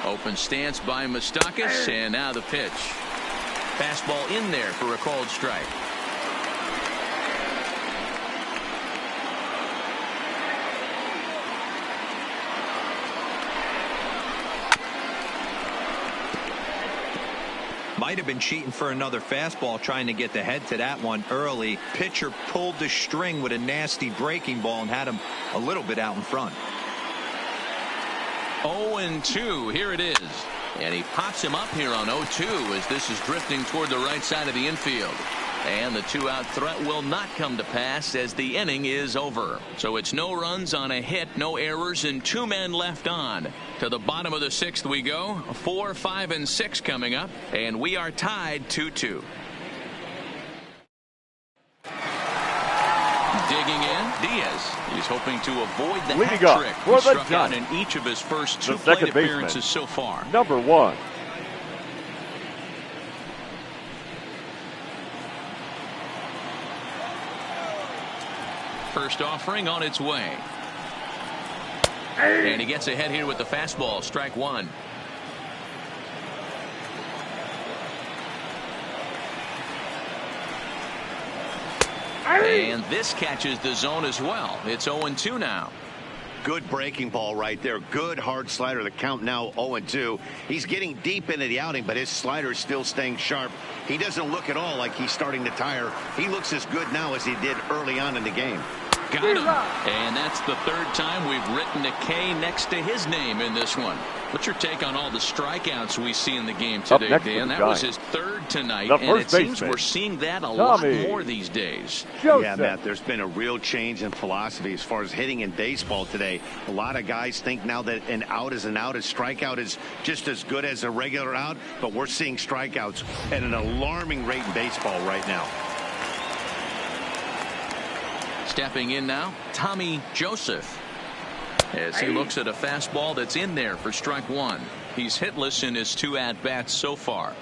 Open stance by Moustakas, and now the pitch. Fastball in there for a called strike. Might have been cheating for another fastball, trying to get the head to that one early. Pitcher pulled the string with a nasty breaking ball and had him a little bit out in front. 0-2. Here it is. And he pops him up here on 0-2 as this is drifting toward the right side of the infield. And the 2-out threat will not come to pass as the inning is over. So it's no runs on a hit, no errors, and 2 men left on. To the bottom of the 6th we go. 4, 5, and 6 coming up. And we are tied 2-2. Digging in, Diaz. He's hoping to avoid the hat trick. He struck out in each of his first 2 plate appearances so far. Number 1. First offering on its way. And he gets ahead here with the fastball. Strike 1. And this catches the zone as well. It's 0-2 now. Good breaking ball right there. Good hard slider. The count now 0-2. He's getting deep into the outing, but his slider is still staying sharp. He doesn't look at all like he's starting to tire. He looks as good now as he did early on in the game. Got him. And that's the third time we've written a K next to his name in this one. What's your take on all the strikeouts we see in the game today, Dan? That was his third tonight, and it seems we're seeing that a lot more these days. Yeah, Matt, there's been a real change in philosophy as far as hitting in baseball today. A lot of guys think now that an out is an out. A strikeout is just as good as a regular out, but we're seeing strikeouts at an alarming rate in baseball right now. Stepping in now, Tommy Joseph, as he looks at a fastball that's in there for strike one. He's hitless in his 2 at-bats so far.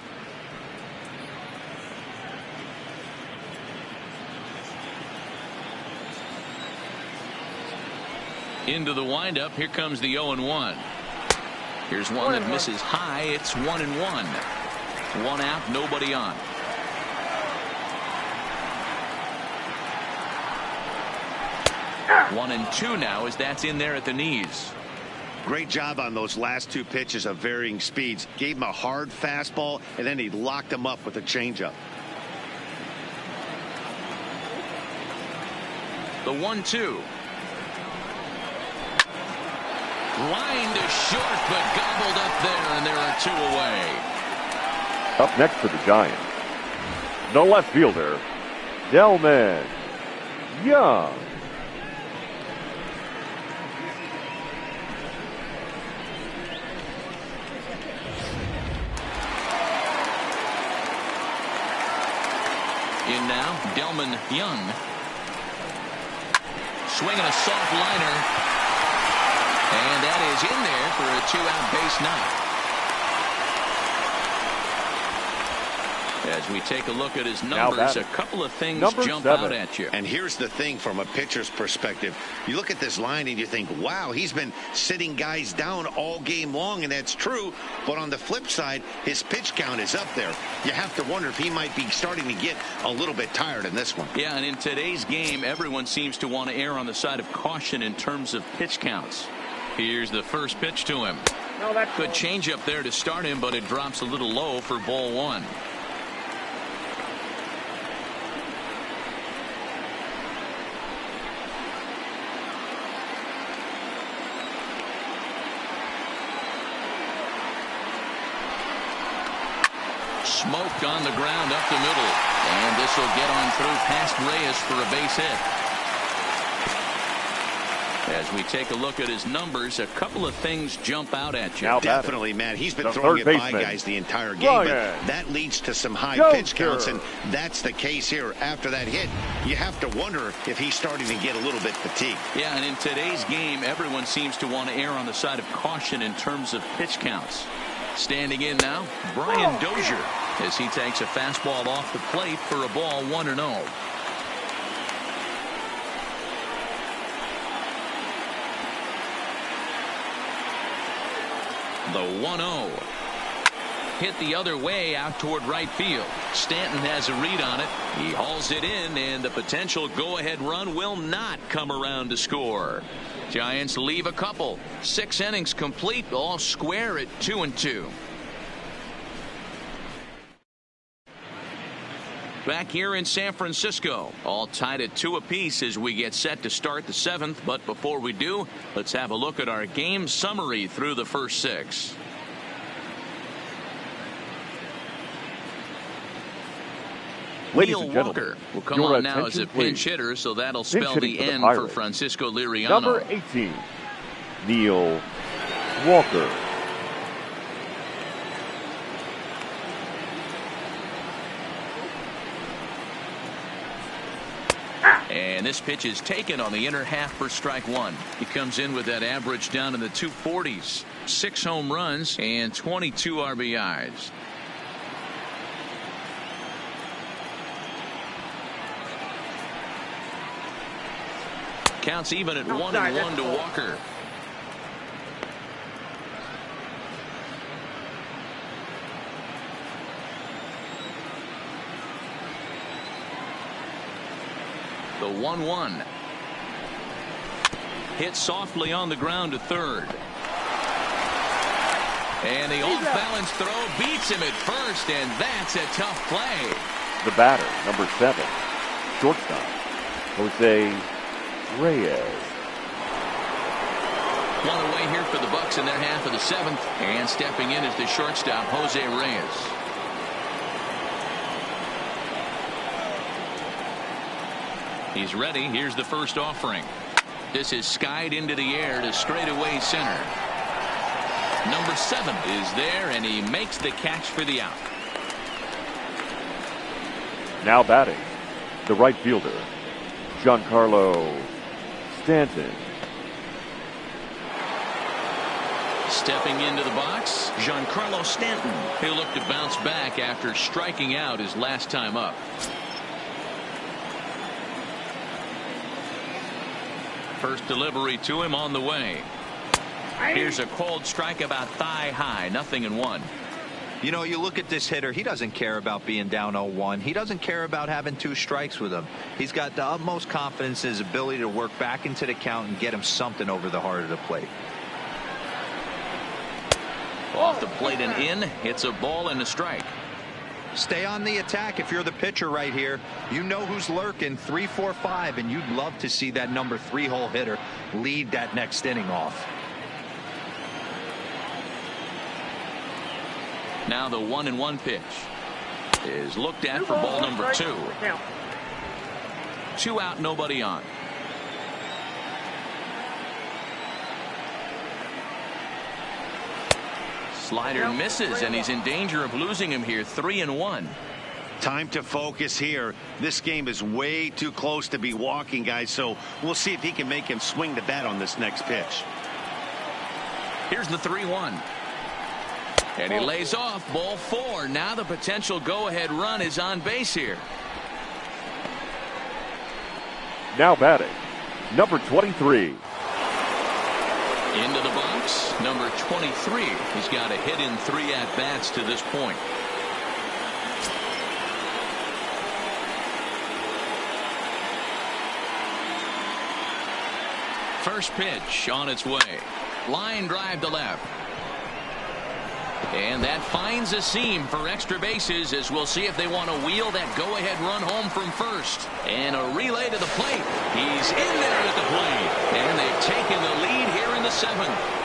Into the windup. Here comes the 0-1. Here's one that misses high. It's 1-1. 1 out, nobody on. 1-2 now, as that's in there at the knees. Great job on those last 2 pitches of varying speeds. Gave him a hard fastball, and then he locked him up with a changeup. The 1-2. Line to short, but gobbled up there, and there are 2 away. Up next for the Giants, the left fielder, Delman Young. In now, Delman Young. Swinging a soft liner. And that is in there for a 2-out base knock. As we take a look at his numbers, a couple of things jump out at you. And here's the thing from a pitcher's perspective. You look at this line and you think, wow, he's been sitting guys down all game long, and that's true. But on the flip side, his pitch count is up there. You have to wonder if he might be starting to get a little bit tired in this one. Yeah, and in today's game, everyone seems to want to err on the side of caution in terms of pitch counts. Here's the first pitch to him. Good change up there to start him, but it drops a little low for ball 1. Smoke on the ground up the middle, and this will get on through past Reyes for a base hit. As we take a look at his numbers, a couple of things jump out at you. Definitely, Matt. He's been throwing it by guys the entire game, but that leads to some high pitch counts, and that's the case here. After that hit, you have to wonder if he's starting to get a little bit fatigued. Yeah, and in today's game, everyone seems to want to err on the side of caution in terms of pitch counts. Standing in now, Brian Dozier, as he takes a fastball off the plate for a ball 1-0. The 1-0. Hit the other way out toward right field. Stanton has a read on it. He hauls it in, and the potential go-ahead run will not come around to score. Giants leave a couple. 6 innings complete, all square at 2-2. Back here in San Francisco, all tied at 2 apiece as we get set to start the 7th. But before we do, let's have a look at our game summary through the first 6. Neil Walker will come on now as a pinch hitter, so that'll spell the end for Francisco Liriano. Number 18, Neil Walker. And this pitch is taken on the inner half for strike 1. He comes in with that average down in the 240s. 6 home runs and 22 RBIs. Counts even at 1-1 to Walker. The 1-1. Hit softly on the ground to third. And the off-balance throw beats him at first, and that's a tough play. The batter, number 7, shortstop, Jose Reyes. One away here for the Bucks in their half of the 7th, and stepping in is the shortstop, Jose Reyes. He's ready. Here's the first offering. This is skied into the air to straightaway center. Number 7 is there, and he makes the catch for the out. Now batting, the right fielder, Giancarlo Stanton. Stepping into the box, Giancarlo Stanton. He'll look to bounce back after striking out his last time up. First delivery to him on the way. Here's a cold strike about thigh high, 0-1. You know, you look at this hitter, he doesn't care about being down 0-1. He doesn't care about having 2 strikes with him. He's got the utmost confidence in his ability to work back into the count and get him something over the heart of the plate. Off the plate and in. It's a ball and a strike. Stay on the attack if you're the pitcher right here. You know who's lurking, 3, 4, 5, and you'd love to see that number 3-hole hitter lead that next inning off. Now the 1-1 pitch is looked at for ball number 2. 2 out, nobody on. Slider misses, and he's in danger of losing him here. 3-1. Time to focus here. This game is way too close to be walking, guys, so we'll see if he can make him swing the bat on this next pitch. Here's the 3-1. And he lays off. Ball 4. Now the potential go-ahead run is on base here. Now batting, number 23. Into the box, number 23. He's got a hit in 3 at-bats to this point. First pitch on its way. Line drive to left. And that finds a seam for extra bases, as we'll see if they want to wheel that go-ahead run home from first. And a relay to the plate. He's in there at the plate. And they've taken the lead here in the 7th.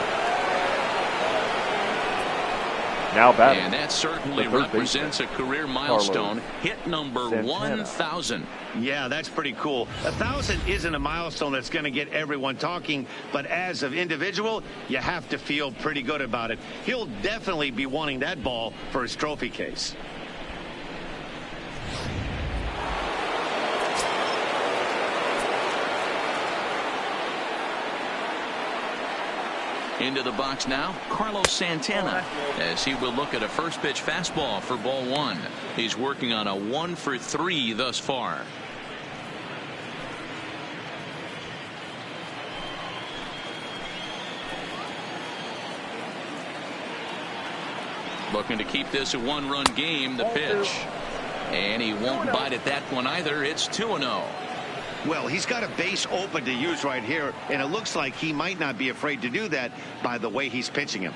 Now batting. And that certainly represents a career milestone. Hit number 1,000. Yeah, that's pretty cool. 1,000 isn't a milestone that's going to get everyone talking, but as an individual, you have to feel pretty good about it. He'll definitely be wanting that ball for his trophy case. Into the box now, Carlos Santana, as he will look at a first pitch fastball for ball 1. He's working on a 1 for 3 thus far. Looking to keep this a 1-run game, the pitch. And he won't bite at that one either. It's 2-0. Well, he's got a base open to use right here, and it looks like he might not be afraid to do that by the way he's pitching him.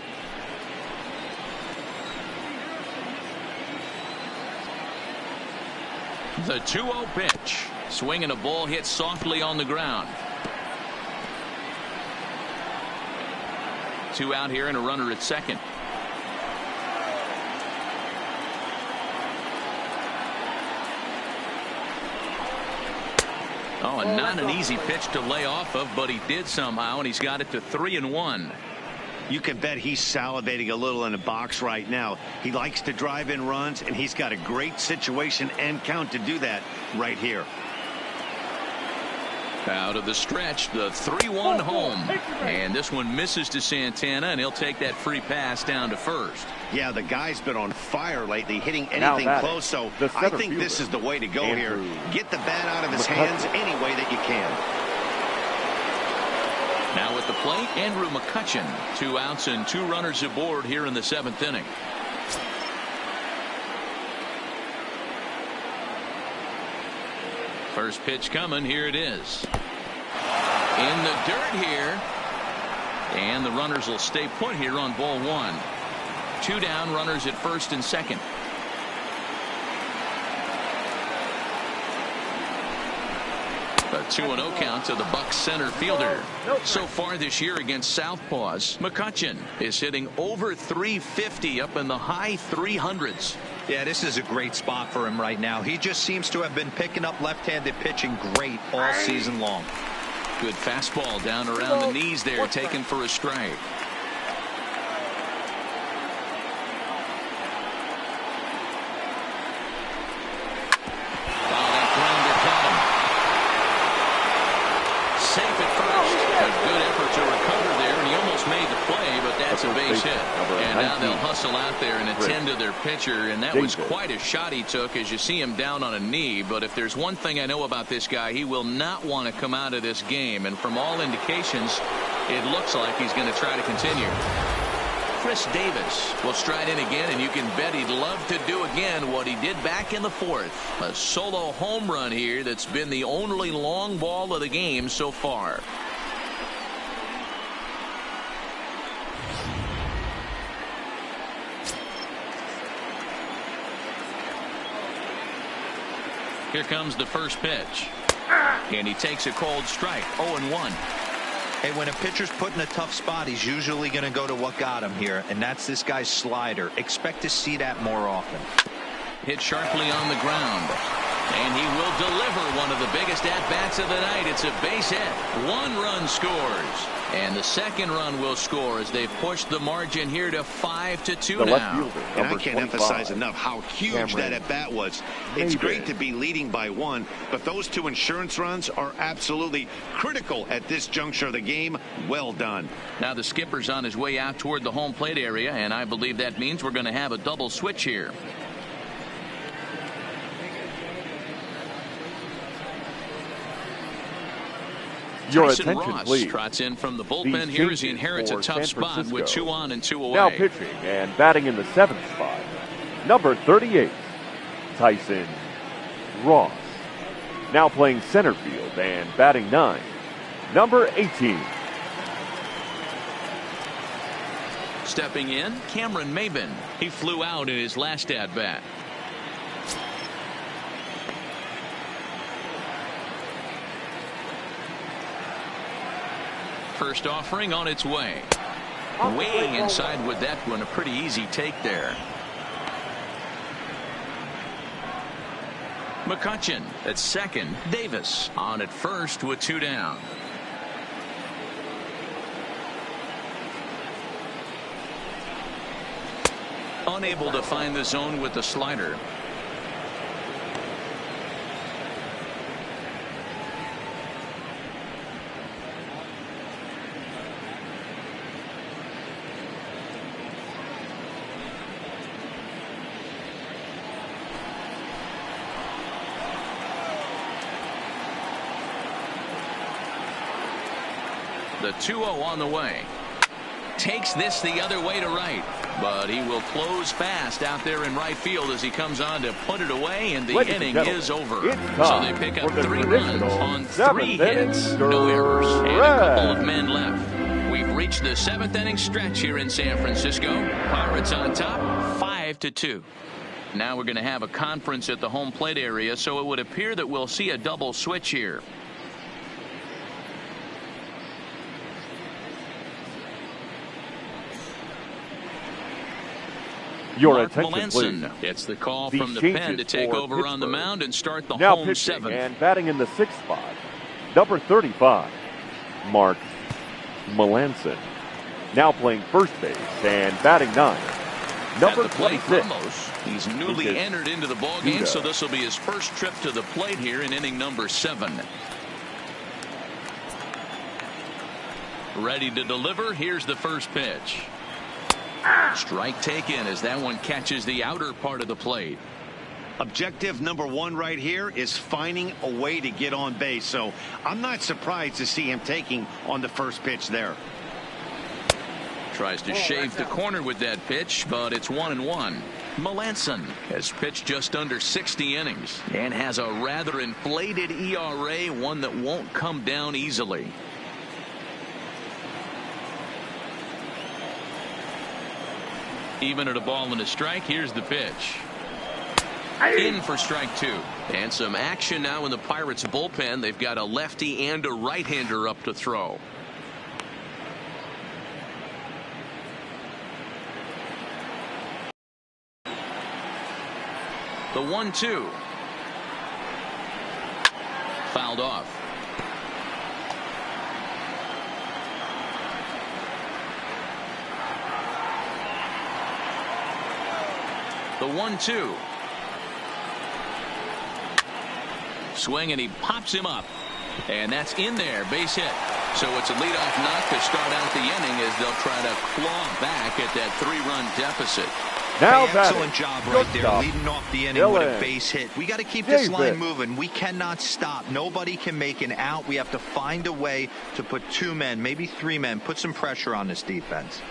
The 2-0 pitch. Swinging a ball hit softly on the ground. 2 out here and a runner at second. Oh, and not an easy pitch to lay off of, but he did somehow, and he's got it to 3-1. You can bet he's salivating a little in the box right now. He likes to drive in runs, and he's got a great situation and count to do that right here. Out of the stretch, the 3-1 home. And this one misses to Santana, and he'll take that free pass down to first. Yeah, the guy's been on fire lately, hitting anything close, so I think this is the way to go here. Get the bat out of his hands any way that you can. Now at the plate, Andrew McCutchen. 2 outs and 2 runners aboard here in the 7th inning. First pitch coming. Here it is. In the dirt here. And the runners will stay put here on ball one. 2 down, runners at first and second. A 2-0 count to the Bucs center fielder. So far this year against Southpaws, McCutchen is hitting over .350 up in the high 300s. Yeah, this is a great spot for him right now. He just seems to have been picking up left-handed pitching great all season long. Good fastball down around the knees there, taken for a strike. A base hit. And now they'll hustle out there and attend to their pitcher, and that was quite a shot he took as you see him down on a knee. But if there's one thing I know about this guy, he will not want to come out of this game, and from all indications it looks like he's going to try to continue. Chris Davis will stride in again, and you can bet he'd love to do again what he did back in the fourth. A solo home run here that's been the only long ball of the game so far. Here comes the first pitch. And he takes a cold strike. 0-1. Hey, when a pitcher's put in a tough spot, he's usually going to go to what got him here, and that's this guy's slider. Expect to see that more often. Hit sharply on the ground. And he will deliver one of the biggest at-bats of the night. It's a base hit. 1 run scores. And the second run will score as they've pushed the margin here to 5-2 now. And I can't emphasize enough how huge that at-bat was. It's great to be leading by 1, but those 2 insurance runs are absolutely critical at this juncture of the game. Well done. Now the skipper's on his way out toward the home plate area, and I believe that means we're going to have a double switch here. Your Tyson attention, Ross please. trots in from the bullpen here as he inherits a tough spot with 2 on and 2 away. Now pitching and batting in the 7th spot, number 38, Tyson Ross. Now playing center field and batting 9, number 18. Stepping in, Cameron Maben. He flew out in his last at-bat. First offering on its way. Way inside with that one. A pretty easy take there. McCutchen at second. Davis on at first with 2 down. Unable to find the zone with the slider. The 2-0 on the way. Takes this the other way to right, but he will close fast out there in right field as he comes on to put it away, and the inning is over. So they pick up 3 runs on 3 hits, no errors, and a couple of men left. We've reached the 7th inning stretch here in San Francisco. Pirates on top, 5-2. Now we're going to have a conference at the home plate area, so it would appear that we'll see a double switch here. Your Mark attention, Melanson please. gets the call from the pen to take over on the mound and start the now home pitching 7th. And batting in the 6th spot, number 35, Mark Melanson. Now playing first base and batting 9, number At the plate, 26. Ramos. He's newly entered into the ball game, so this will be his first trip to the plate here in inning number 7. Ready to deliver. Here's the first pitch. Strike taken as that one catches the outer part of the plate. Objective number 1 right here is finding a way to get on base, so I'm not surprised to see him taking on the first pitch there. Tries to shave the corner with that pitch, but it's 1-1. Melanson has pitched just under 60 innings and has a rather inflated ERA, one that won't come down easily. Even at a ball and a strike, here's the pitch. In for strike two. And some action now in the Pirates bullpen. They've got a lefty and a right-hander up to throw. The 1-2. Fouled off. The 1-2. Swing, and he pops him up. And that's in there. Base hit. So it's a leadoff knock to start out the inning as they'll try to claw back at that 3-run deficit. Now hey, excellent job right there, leading off the inning with a base hit. We got to keep this line moving. We cannot stop. Nobody can make an out. We have to find a way to put 2 men, maybe 3 men, put some pressure on this defense.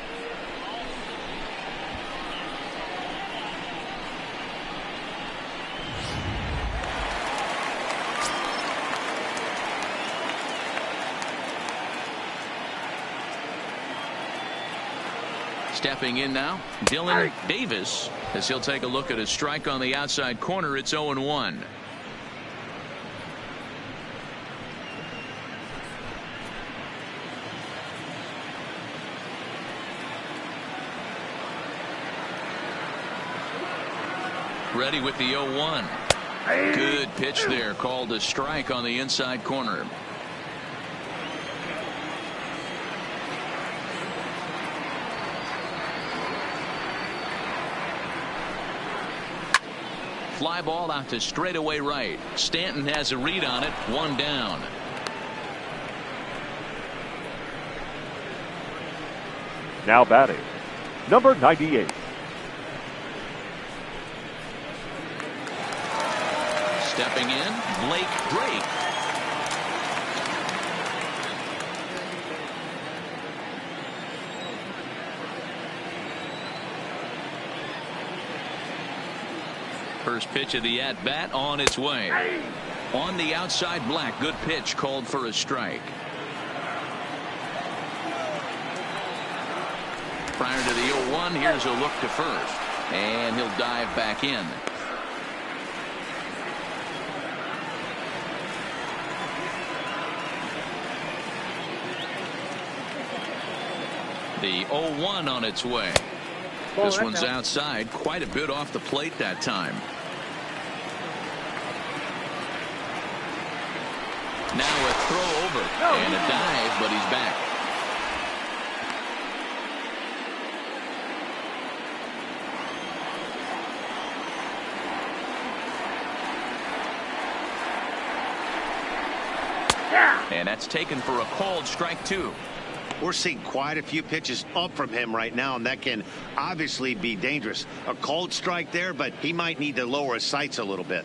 Stepping in now, Dylan Davis, as he'll take a look at a strike on the outside corner. It's 0-1. Ready with the 0-1. Good pitch there, called a strike on the inside corner. Fly ball out to straightaway right. Stanton has a read on it. 1 down. Now batting, number 98. Stepping in, Blake Drake. First pitch of the at-bat on its way. On the outside, Black. Good pitch, called for a strike. Prior to the 0-1, here's a look to first. And he'll dive back in. The 0-1 on its way. This one's outside, quite a bit off the plate that time. Now a throw over and a dive, but he's back. And that's taken for a called strike 2. We're seeing quite a few pitches up from him right now, and that can obviously be dangerous. A cold strike there, but he might need to lower his sights a little bit.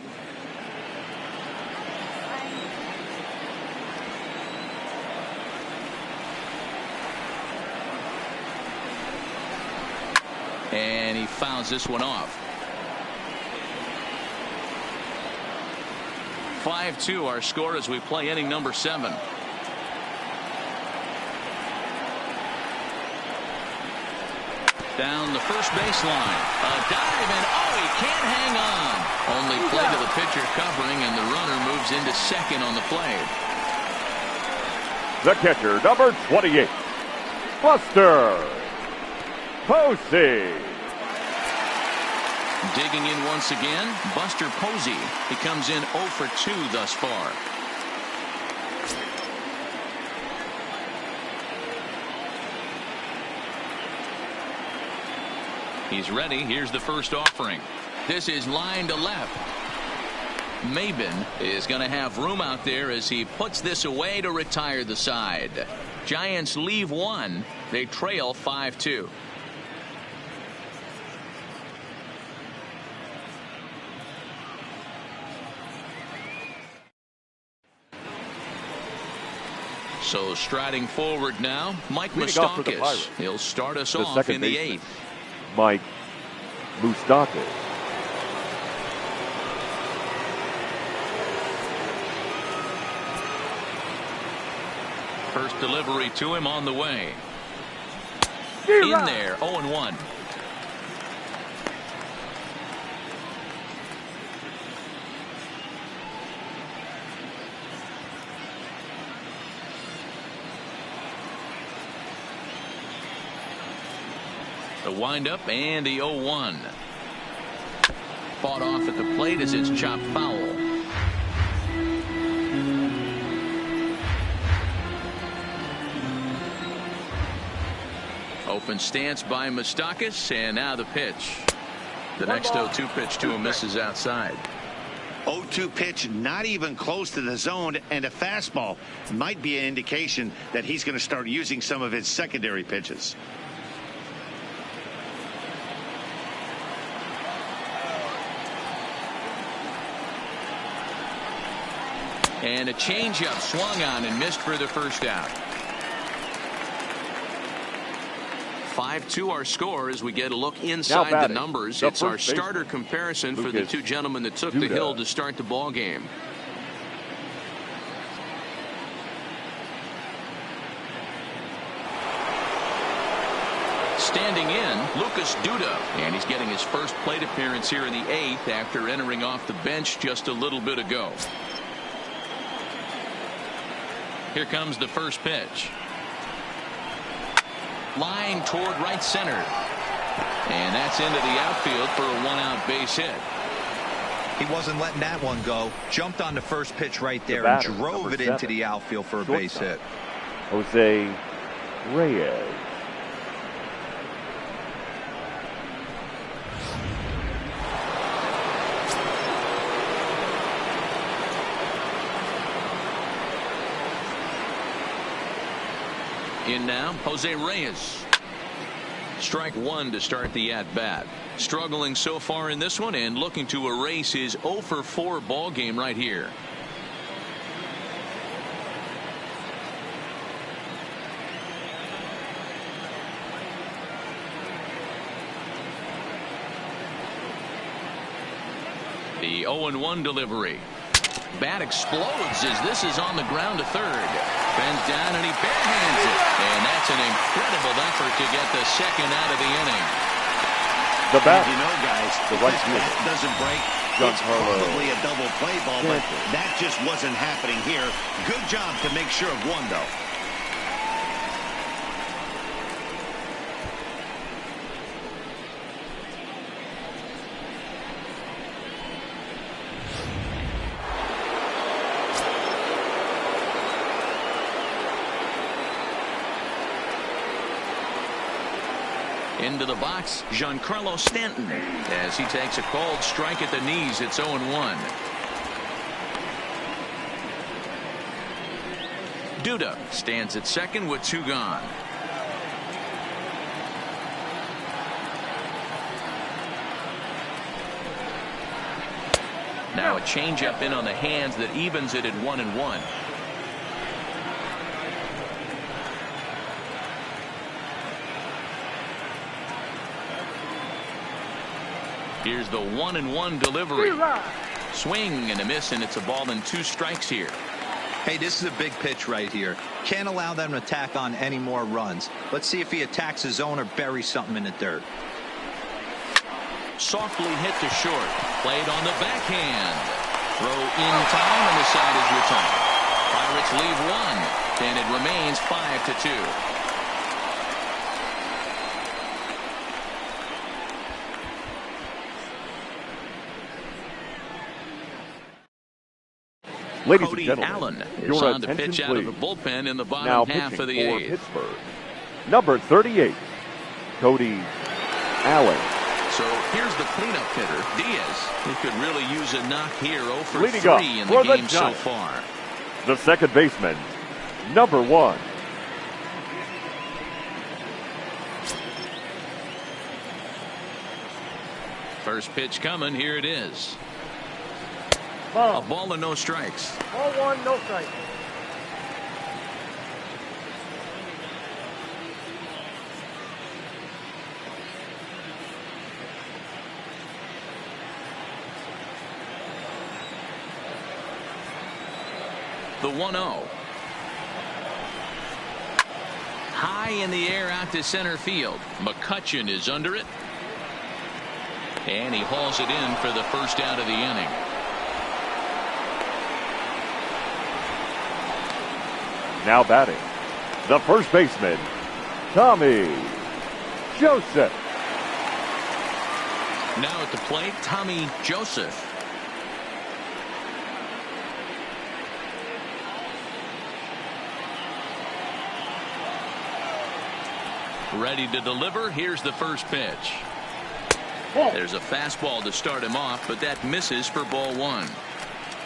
And he fouls this one off. 5-2 our score as we play inning number 7. Down the first baseline. A dive, and he can't hang on. Only play to the pitcher covering, and the runner moves into second on the play. The catcher, number 28, Buster Posey. Digging in once again, Buster Posey. He comes in 0 for 2 thus far. He's ready. Here's the first offering. This is line to left. Maben is going to have room out there as he puts this away to retire the side. Giants leave 1. They trail 5-2. So striding forward now, Mike Moustakas. He'll start us off in the 8th. Mike Moustakas. First delivery to him on the way. In there, 0-1. The windup and the 0-1. Fought off at the plate as it's chopped foul. Open stance by Moustakas, and now the pitch. The next 0-2 pitch to him misses outside. 0-2 pitch, not even close to the zone, and a fastball might be an indication that he's going to start using some of his secondary pitches. And a changeup swung on and missed for the first out. 5-2 our score as we get a look inside the numbers. It's our starter comparison for the two gentlemen that took the hill to start the ball game. Standing in, Lucas Duda, and he's getting his first plate appearance here in the 8th after entering off the bench just a little bit ago. Here comes the first pitch. Line toward right center. And that's into the outfield for a 1-out base hit. He wasn't letting that one go. Jumped on the first pitch right there and drove it into the outfield for a base hit. Jose Reyes. In now, Jose Reyes. Strike one to start the at-bat. Struggling so far in this one and looking to erase his 0-for-4 ball game right here. The 0-1 delivery. Bat explodes as this is on the ground to third. Bends down and he barehands it. And that's an incredible effort to get the second out of the inning. The bat. You know, guys, if this bat doesn't break, it's probably a double play ball, but that just wasn't happening here. Good job to make sure of one, though. Into the box, Giancarlo Stanton. As he takes a cold strike at the knees, it's 0-1. Duda stands at second with 2 gone. Now a changeup in on the hands that evens it at 1-1. Here's the 1-1 delivery. Swing and a miss, and it's a ball and 2 strikes here. Hey, this is a big pitch right here. Can't allow them to attack on any more runs. Let's see if he attacks his zone or buries something in the dirt. Softly hit to short. Played on the backhand. Throw in time, and the side is retired. Pirates leave 1, and it remains 5-2. Ladies Cody and gentlemen, Allen is your on to attention, pitch out of the please. bullpen in the bottom Now half of the pitching for 8th. Pittsburgh, number 38, Cody Allen. So here's the cleanup hitter, Diaz. He could really use a knock here. 0-for-3 Leading up in for the game so Giants, far. the second baseman, number 1. First pitch coming. Here it is. Ball. A ball and no strikes. Ball 1, no strike. The 1-0. High in the air out to center field. McCutchen is under it. And he hauls it in for the first out of the inning. Now batting, the first baseman, Tommy Joseph. Now at the plate, Tommy Joseph. Ready to deliver. Here's the first pitch. There's a fastball to start him off, but that misses for ball one.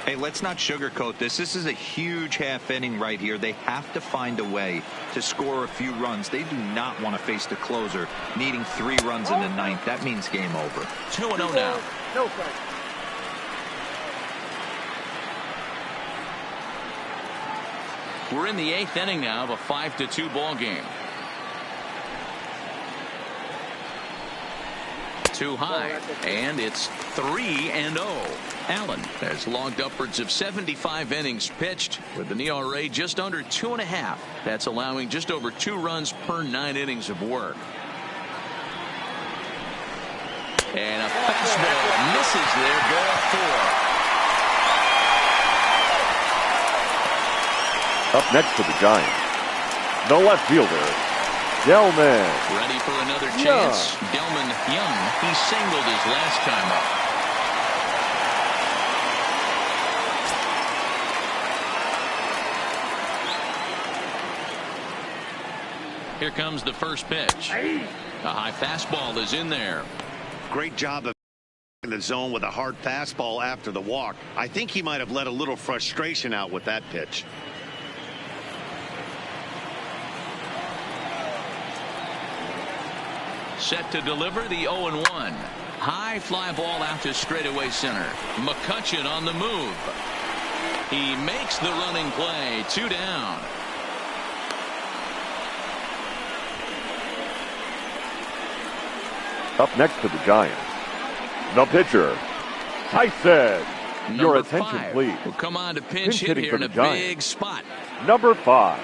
Hey, let's not sugarcoat this. This is a huge half inning right here. They have to find a way to score a few runs. They do not want to face the closer needing 3 runs in the ninth. That means game over. 2-0 now. No strike. We're in the 8th inning now of a 5-2 ball game. Too high, and it's 3-0. Allen has logged upwards of 75 innings pitched with an ERA just under 2.5. That's allowing just over 2 runs per 9 innings of work. And a fastball misses there. Ball 4. Up next for the Giants, the left fielder, Delman. Ready for another chance. Delman Young. He singled his last time up. Here comes the first pitch. A high fastball is in there. Great job of in the zone with a hard fastball after the walk. I think he might have let a little frustration out with that pitch. Set to deliver the 0-1. High fly ball out to straightaway center. McCutchen on the move. He makes the running play. 2 down. Up next for the Giants, the pitcher, Tyson. Your attention, 5 please. will come on to pinch hit here in a big spot. Number 5.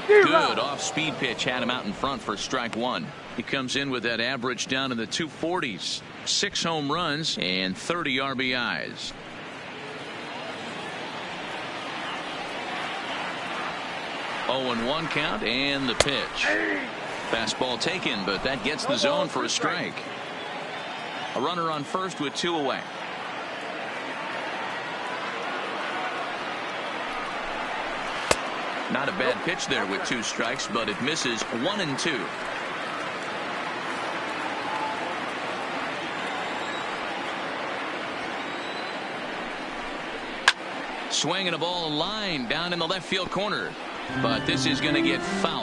Good off-speed pitch had him out in front for strike 1. He comes in with that average down in the 240s. 6 home runs and 30 RBIs. Oh, and 1 count and the pitch. Fastball taken, but that gets the zone for a strike. A runner on first with 2 away. Not a bad pitch there with 2 strikes, but it misses 1 and 2. Swinging a ball line down in the left field corner, but this is going to get foul.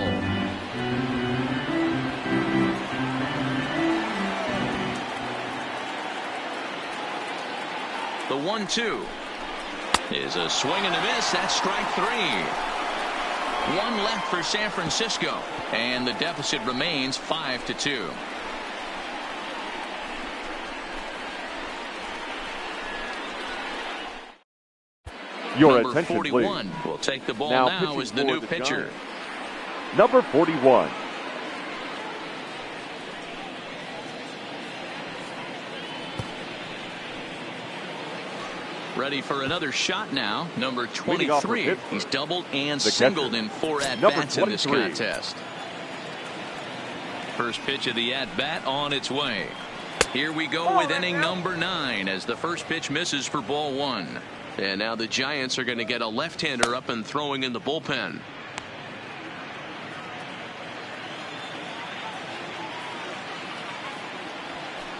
The 1-2 is a swing and a miss. That's strike 3. 1 left for San Francisco, and the deficit remains 5-2. Your Number attention, 41 please. will take the ball Now now as the pitching new for the pitcher. Giants, number 41. Ready for another shot now. Number 23. He's doubled and The singled catcher, in 4 at-bats number in this 23. contest. First pitch of the at-bat on its way. Here we go with inning number 9 as the first pitch misses for ball 1. And now the Giants are going to get a left-hander up and throwing in the bullpen.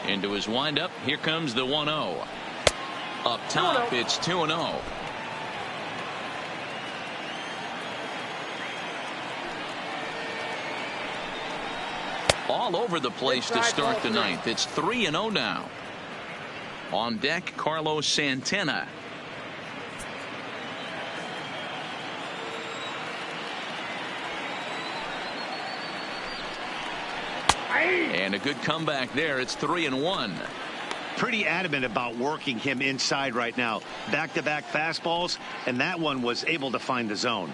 Into his windup. Here comes the 1-0. Up top, it's 2-0. All over the place to start the 9th. It's 3-0 now. On deck, Carlos Santana. And a good comeback there. It's 3-1. Pretty adamant about working him inside right now. Back-to-back fastballs, and that one was able to find the zone.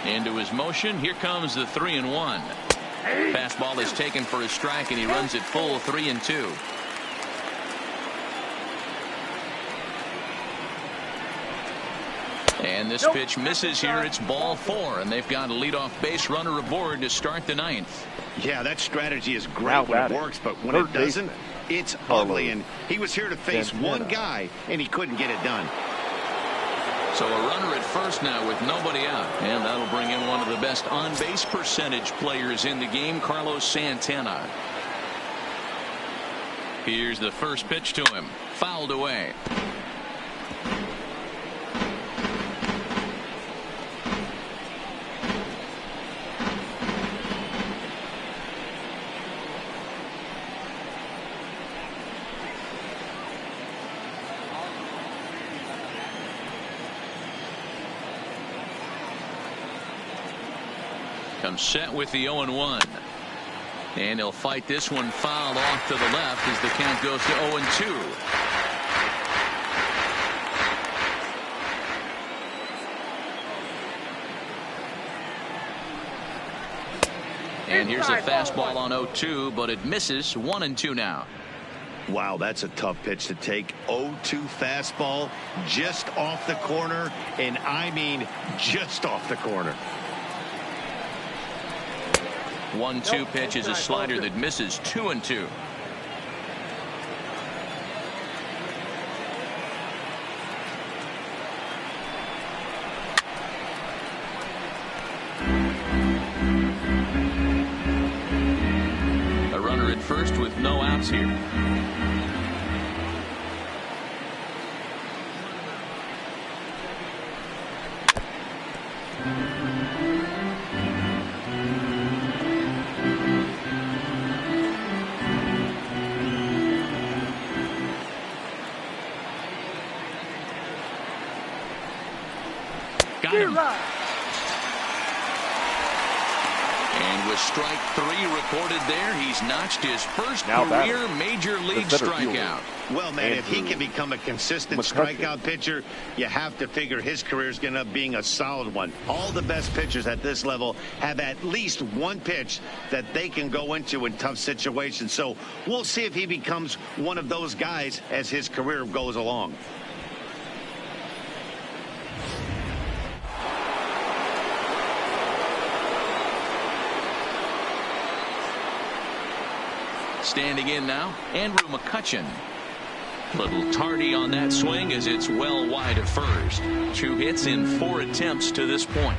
Into his motion. Here comes the 3-1. Fastball is taken for a strike, and he runs it full 3-2. And this pitch misses here. It's ball 4, and they've got a leadoff base runner aboard to start the 9th. Yeah, that strategy is great when it works, but when it doesn't, it's ugly. And he was here to face one guy, and he couldn't get it done. So a runner at first now with nobody out, and that'll bring in one of the best on-base percentage players in the game, Carlos Santana. Here's the first pitch to him. Fouled away. Comes set with the 0-1. And he'll fight this one fouled off to the left as the count goes to 0-2. And here's a fastball on 0-2, but it misses. 1-2 now. Wow, that's a tough pitch to take. 0-2 fastball just off the corner, and I mean just off the corner. 1-2 pitch is a slider that misses. 2-2. A runner at first with no outs here. Got him. And with strike 3 recorded there, he's notched his first career major league strikeout. Well, man, if he can become a consistent strikeout pitcher, you have to figure his career is going to end up being a solid one. All the best pitchers at this level have at least one pitch that they can go into in tough situations. So we'll see if he becomes one of those guys as his career goes along. Standing in now, Andrew McCutchen. Little tardy on that swing as it's well wide of first. 2 hits in 4 attempts to this point.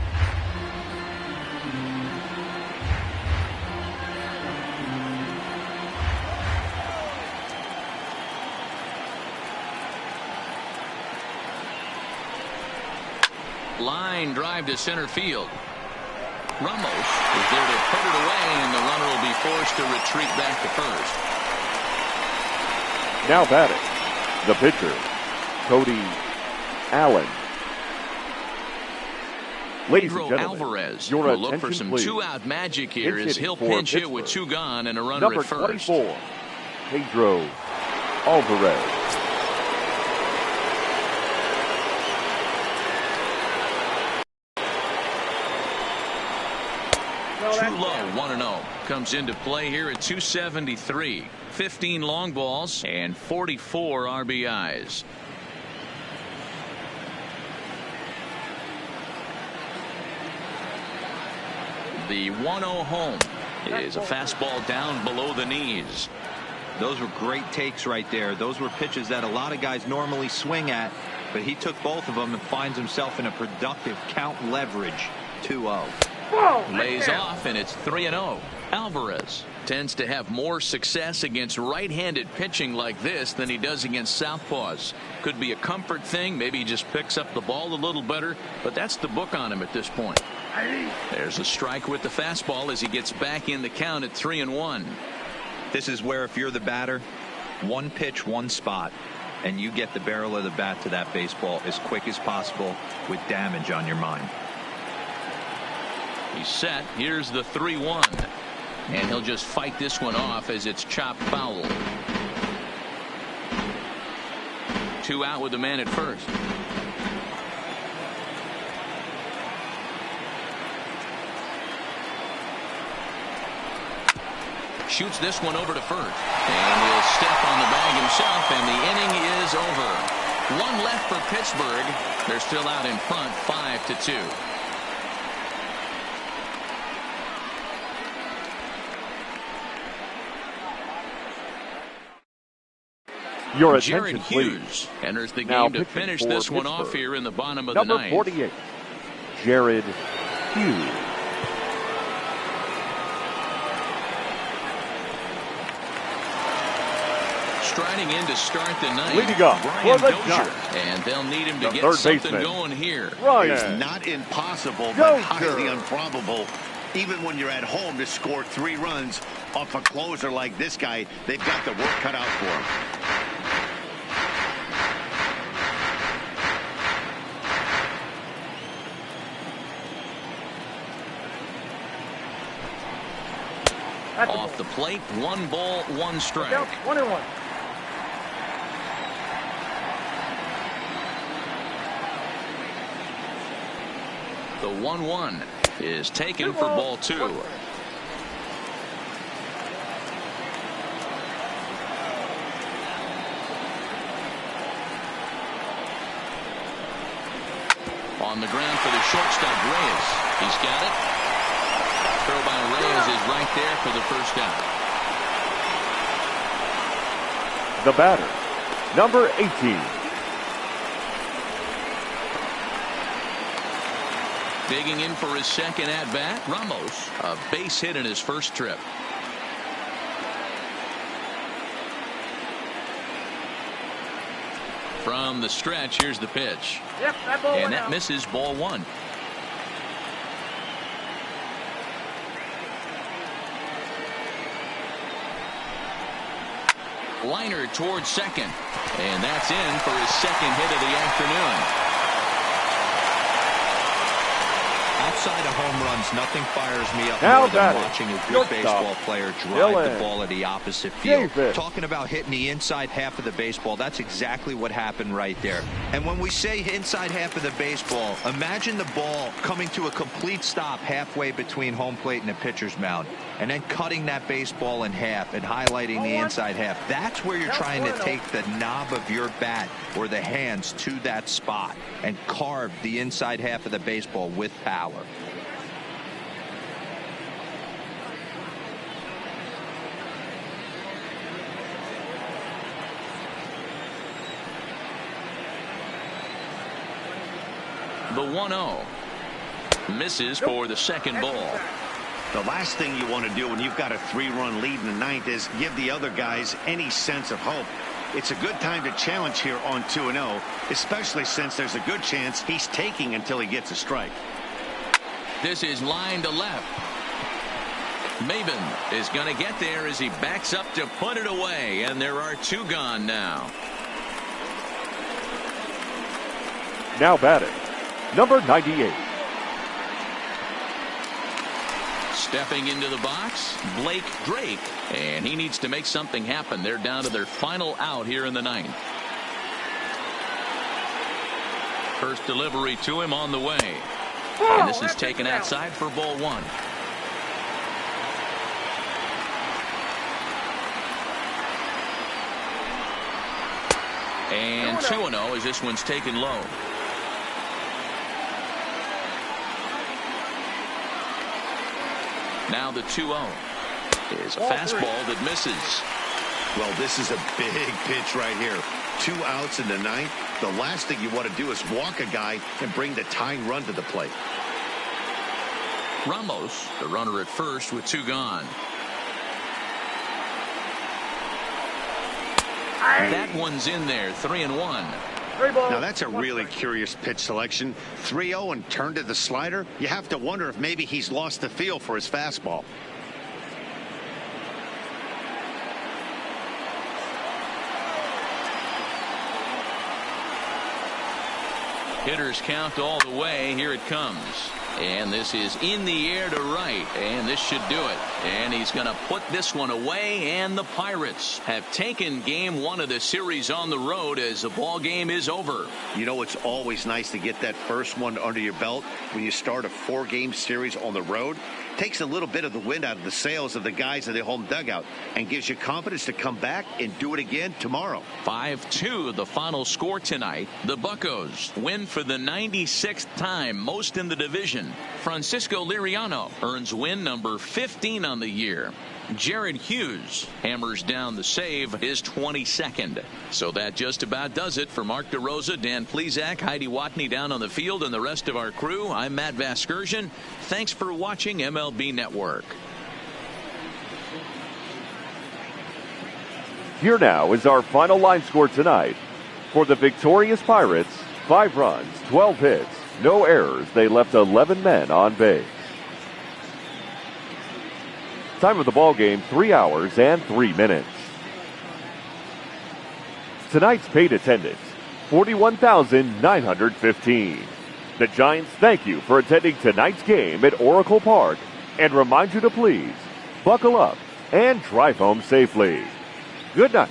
Line drive to center field. Ramos is there to put it away, and the runner will be forced to retreat back to first. Now batting, the pitcher, Cody Allen. Ladies and gentlemen, Alvarez your will look for attention, some please. 2-out magic here Pinch as he'll hitting for pinch hit with Pittsburgh. 2 gone and a runner Number at first. 24, Pedro Alvarez. Too low, 1-0. Comes into play here at 273. 15 long balls and 44 RBIs. The 1-0 home is a fastball down below the knees. Those were great takes right there. Those were pitches that a lot of guys normally swing at, but he took both of them and finds himself in a productive count leverage. 2-0. Lays off, and it's 3-0. Alvarez tends to have more success against right-handed pitching like this than he does against southpaws. Could be a comfort thing. Maybe he just picks up the ball a little better, but that's the book on him at this point. There's a strike with the fastball as he gets back in the count at 3-1. This is where, if you're the batter, one pitch, one spot, and you get the barrel of the bat to that baseball as quick as possible with damage on your mind. He's set. Here's the 3-1. And he'll just fight this one off as it's chopped foul. 2 out with the man at first. Shoots this one over to first. And he'll step on the bag himself, and the inning is over. 1 left for Pittsburgh. They're still out in front, 5-2. Your Jared attention, please. Hughes enters the Now game to finish for this one off Pittsburgh. here in the bottom of Number the ninth. 48, Jared Hughes. Striding in to start the ninth. Leading up Brian for the Dozier. Giants. And they'll need him to The get third something baseman. going here. It's Ryan not impossible, but Dozier. highly improbable. Even when you're at home to score 3 runs off a closer like this guy, they've got the work cut out for him. Off the plate, 1 ball, 1 strike. Down 1-1. The 1-1 is taken for ball 2. On the ground for the shortstop, Reyes. He's got it. Throw by Reyes is right there for the first out. The batter, number 18. Digging in for his second at-bat, Ramos. A base hit in his first trip. From the stretch, here's the pitch. Yep, that ball And went that out. misses, ball 1. Liner towards second. And that's in for his second hit of the afternoon. Outside of home runs, nothing fires me up Now more than batting, watching a good shortstop, baseball player drive Dylan the ball at the opposite field. Davis. Talking about hitting the inside half of the baseball, that's exactly what happened right there. And when we say inside half of the baseball, imagine the ball coming to a complete stop halfway between home plate and the pitcher's mound, and then cutting that baseball in half and highlighting the inside half. That's where you're trying to take the knob of your bat or the hands to that spot and carve the inside half of the baseball with power. The 1-0 misses for the second ball. The last thing you want to do when you've got a 3-run lead in the ninth is give the other guys any sense of hope. It's a good time to challenge here on 2-0, especially since there's a good chance he's taking until he gets a strike. This is line to left. Maven is going to get there as he backs up to put it away, and there are 2 gone now. Now batting, number 98. Stepping into the box, Blake Drake, and he needs to make something happen. They're down to their final out here in the ninth. First delivery to him on the way. And this is taken outside for ball 1. And 2-0 as this one's taken low. Now the 2-0 is a fastball that misses. Well, this is a big pitch right here. 2 outs in the ninth. The last thing you want to do is walk a guy and bring the tying run to the plate. Ramos, the runner at first with 2 gone. That one's in there, 3-1. Now that's a really curious pitch selection. 3-0 and turned to the slider. You have to wonder if maybe he's lost the feel for his fastball. Hitters count all the way. Here it comes. And this is in the air to right. And this should do it. And he's going to put this one away. And the Pirates have taken game 1 of the series on the road as the ball game is over. You know, it's always nice to get that first one under your belt when you start a 4-game series on the road. Takes a little bit of the wind out of the sails of the guys in the home dugout and gives you confidence to come back and do it again tomorrow. 5-2 the final score tonight. The Buccos win for the 96th time, most in the division. Francisco Liriano earns win number 15 on the year. Jared Hughes hammers down the save, his 22nd. So that just about does it. For Mark DeRosa, Dan Plesac, Heidi Watney down on the field, and the rest of our crew, I'm Matt Vasgersian. Thanks for watching MLB Network. Here now is our final line score tonight. For the victorious Pirates, 5 runs, 12 hits, no errors. They left 11 men on base. Time of the ball game, 3 hours and 3 minutes. Tonight's paid attendance, 41,915. The Giants thank you for attending tonight's game at Oracle Park and remind you to please buckle up and drive home safely. Good night.